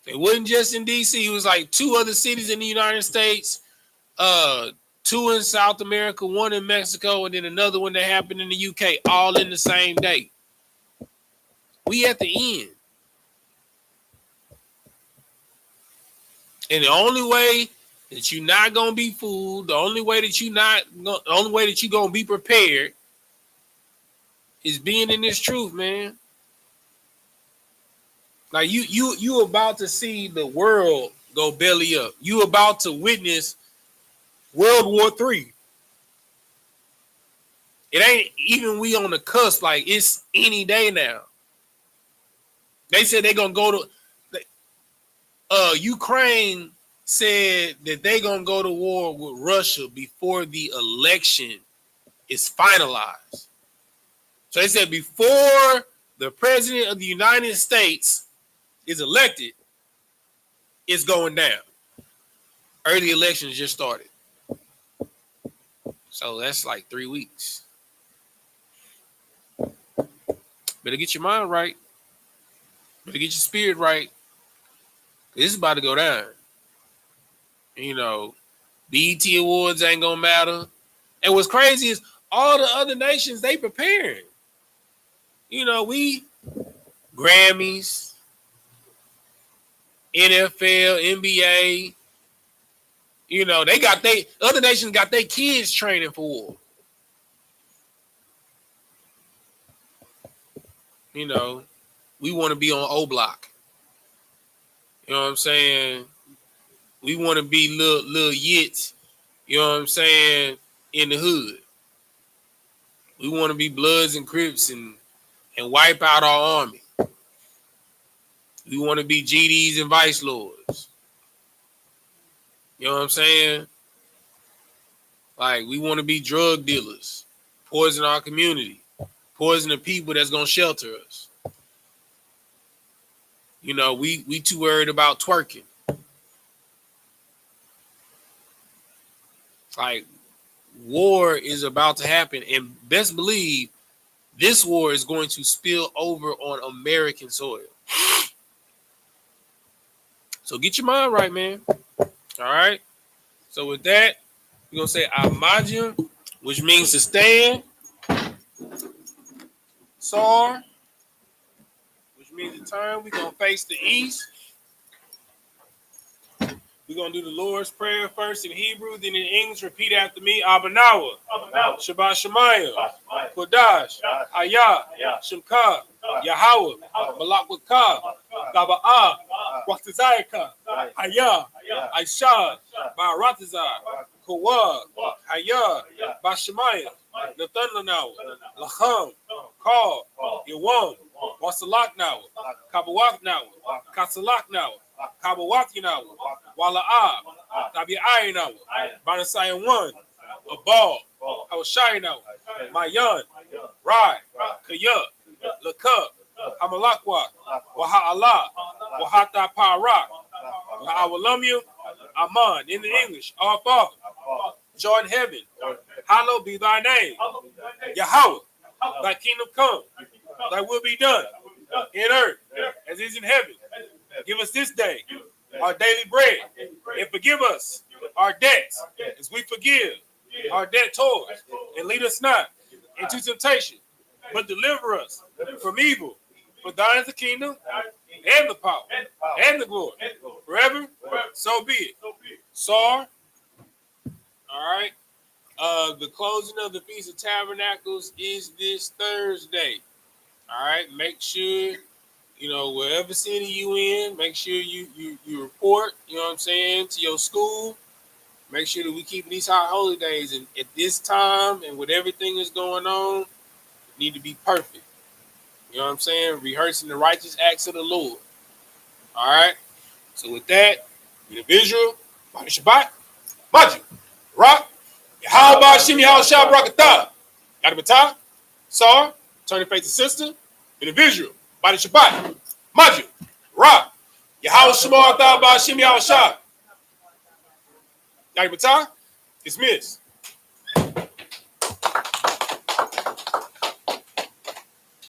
It wasn't just in DC. It was like 2 other cities in the United States, 2 in South America, 1 in Mexico, and then another one that happened in the UK, all in the same day. We at the end. And the only way that you're not gonna be fooled, the only way that you're gonna be prepared is being in this truth, man. Like you about to see the world go belly up. You about to witness World War III. It ain't even we on the cusp, like it's any day now. They said they're gonna go to Ukraine said that they're gonna go to war with Russia before the election is finalized. So they said before the president of the United States is elected, it's going down. Early elections just started. So that's like 3 weeks. Better get your mind right. Better get your spirit right. This is about to go down. You know, BET Awards ain't gonna matter. And what's crazy is all the other nations, they preparing. You know, we Grammys, NFL, NBA, you know, other nations got their kids training for war. You know, we want to be on O Block. You know what I'm saying? We want to be little yits, you know what I'm saying, in the hood. We want to be Bloods and Crips and wipe out our army. We want to be GDs and Vice Lords. You know what I'm saying? Like, we want to be drug dealers, poison our community, poison the people that's going to shelter us. You know, we too worried about twerking. Like, war is about to happen, and best believe this war is going to spill over on American soil. So get your mind right, man. All right? So with that, we're going to say Ahmadiyya, which means to stand. Sar, which means to turn. We're going to face the east. We're going to do the Lord's Prayer first in Hebrew, then in English. Repeat after me. Abanawa, Shabbat Shemayim, Kodash, Hayah, Shemka, Yahweh, Malak Wakah, Gaba'ah, Waktazayaka, Hayah, Aishah, Ba'aratazah, Kawah, Hayah, Bashemayim, Nathan Lacham, Kal, Yawam, Wasalak now, Kabawak now, Kasalak now, Kabawaki now, Wala'ah, Tabi'ai now, Banasayan 1, Abal, Hawashai now, Mayan, Rai, Kaya, Lakub, Hamalakwa, Waha'Allah, Wahata Parak, Wahawalamyu, Aman, in the English, our Father, joy in heaven, hallowed be thy name, Yahweh, thy kingdom come, thy will be done, in earth as it is in heaven. Give us this day our daily bread, and forgive us our debts as we forgive our debtors, and lead us not into temptation, but deliver us from evil. For thine is the kingdom, and the power, and the glory, forever. So be it. Sar. All right. The closing of the Feast of Tabernacles is this Thursday. All right. Make sure, you know, wherever city you in, make sure you report, you know what I'm saying, to your school. Make sure that we keep these high holy days. And at this time and with everything that's going on, need to be perfect. You know what I'm saying? Rehearsing the righteous acts of the Lord. All right. So with that, individual, body Shabbat, Maju, Rock, how about Shimmy How Shab Rakatah? Got a baton? Sar, turn your face to sister, individual, body Shabbat, Maju, Rock, Yahweh Shemar Thah Shimmy How Shab. Got a baton? Dismiss.